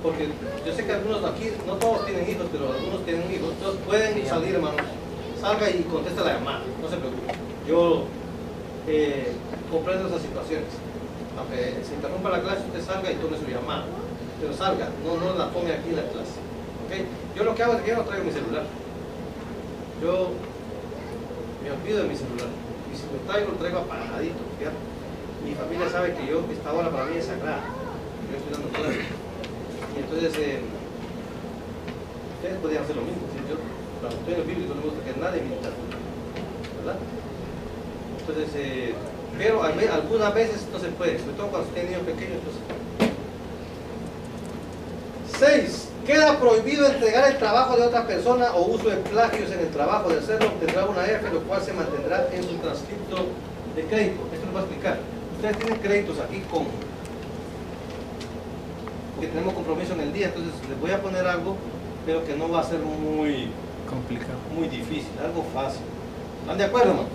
porque yo sé que algunos aquí, no todos tienen hijos, pero algunos tienen hijos, entonces pueden salir, hermano, salga y contesta la llamada, no se preocupe. Yo comprendo esas situaciones. Aunque se interrumpa la clase, usted salga y tome su llamada, pero salga, no la tome aquí en la clase. ¿Okay? Yo lo que hago es que yo no traigo mi celular. Yo me olvido de mi celular. Y si lo traigo apagadito. Fíjate. Mi familia sabe que esta hora para mí es sagrada. Yo estoy dando clases. Y entonces, ustedes podrían hacer lo mismo. ¿Sí? Yo, cuando estoy en el bíblico, no me gusta que nadie me interrumpa. ¿Verdad? Entonces, pero algunas veces no se puede, sobre todo cuando usted tiene niños pequeños. 6. Queda prohibido entregar el trabajo de otra persona o uso de plagios en el trabajo. De hacerlo, obtendrá una F, lo cual se mantendrá en su transcripto de crédito. Esto lo voy a explicar. Ustedes tienen créditos aquí porque tenemos compromiso en el día, entonces les voy a poner algo, pero que no va a ser muy complicado, muy difícil, algo fácil. ¿Están de acuerdo, hermano?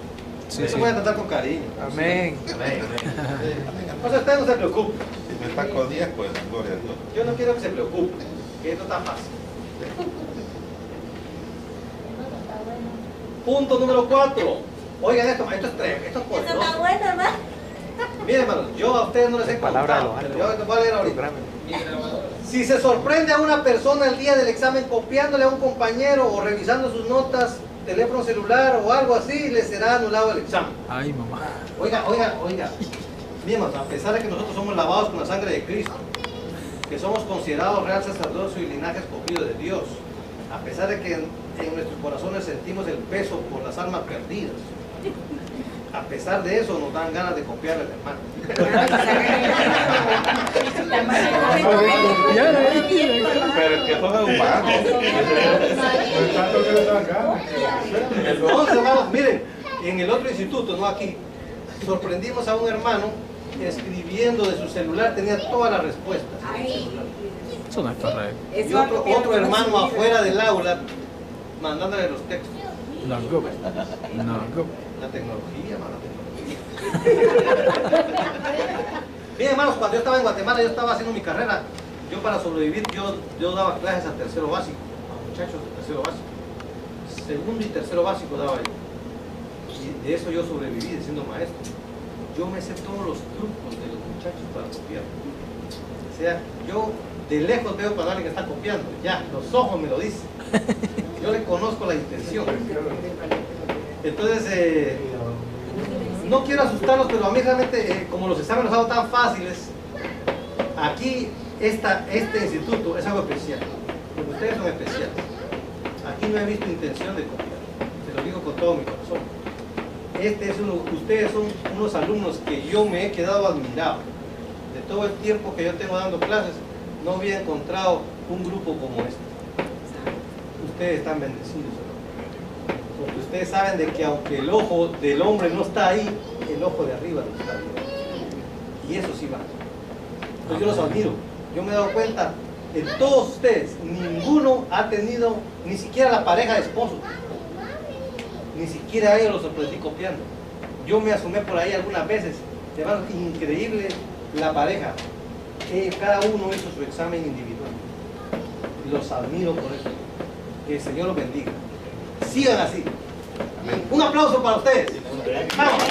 Sí, eso voy a tratar con cariño. Amén. Amén. Entonces ustedes no se preocupen. Si me saco 10, pues gloria a Dios. Yo no quiero que se preocupen, que esto está fácil. Punto número 4. Oigan esto es poderoso. Eso está bueno, hermano. Miren, hermanos, yo a ustedes no les he contado, pero yo les voy a leer ahorita. Si se sorprende a una persona el día del examen copiándole a un compañero o revisando sus notas, teléfono celular o algo así, le será anulado el examen. Ay, mamá. Oiga. Miren, hermanos, a pesar de que nosotros somos lavados con la sangre de Cristo, que somos considerados real sacerdocio y linaje escogido de Dios, a pesar de que en nuestros corazones sentimos el peso por las almas perdidas, a pesar de eso nos dan ganas de copiarle al hermano. Pero es que eso es humano. Entonces, hermanos, miren, en el otro instituto, no aquí, sorprendimos a un hermano escribiendo de su celular, tenía todas las respuestas. Eso no es correcto. Y otro hermano afuera del aula mandándole los textos. La tecnología, la tecnología. Bien, hermanos, cuando yo estaba en Guatemala, yo estaba haciendo mi carrera. Yo para sobrevivir, yo daba clases al tercero básico, a muchachos de tercero básico. Segundo y tercero básico daba yo. Y de eso yo sobreviví, siendo maestro. Yo me sé todos los trucos de los muchachos para copiar. O sea, yo de lejos veo cuando alguien está copiando. Ya, los ojos me lo dicen. Yo le conozco la intención. Entonces, no quiero asustarlos, pero a mí realmente, como los exámenes los hago tan fáciles, aquí este instituto es algo especial. Porque ustedes son especiales. Aquí no he visto intención de copiar. Se lo digo con todo mi corazón. Ustedes son unos alumnos que yo me he quedado admirado. De todo el tiempo que yo tengo dando clases, no había encontrado un grupo como este. Ustedes están bendecidos, hermano. Porque ustedes saben de que aunque el ojo del hombre no está ahí, el ojo de arriba no está ahí. Y eso sí va. Entonces yo los admiro. Yo me he dado cuenta, de todos ustedes, ninguno ha tenido ni siquiera la pareja de esposo. Ni siquiera ellos los sorprendí copiando. Yo me asomé por ahí algunas veces. Hermano, increíble la pareja. Cada uno hizo su examen individual. Los admiro por eso. Que el Señor los bendiga. Sigan así. Amén. Un aplauso para ustedes. ¡Vamos!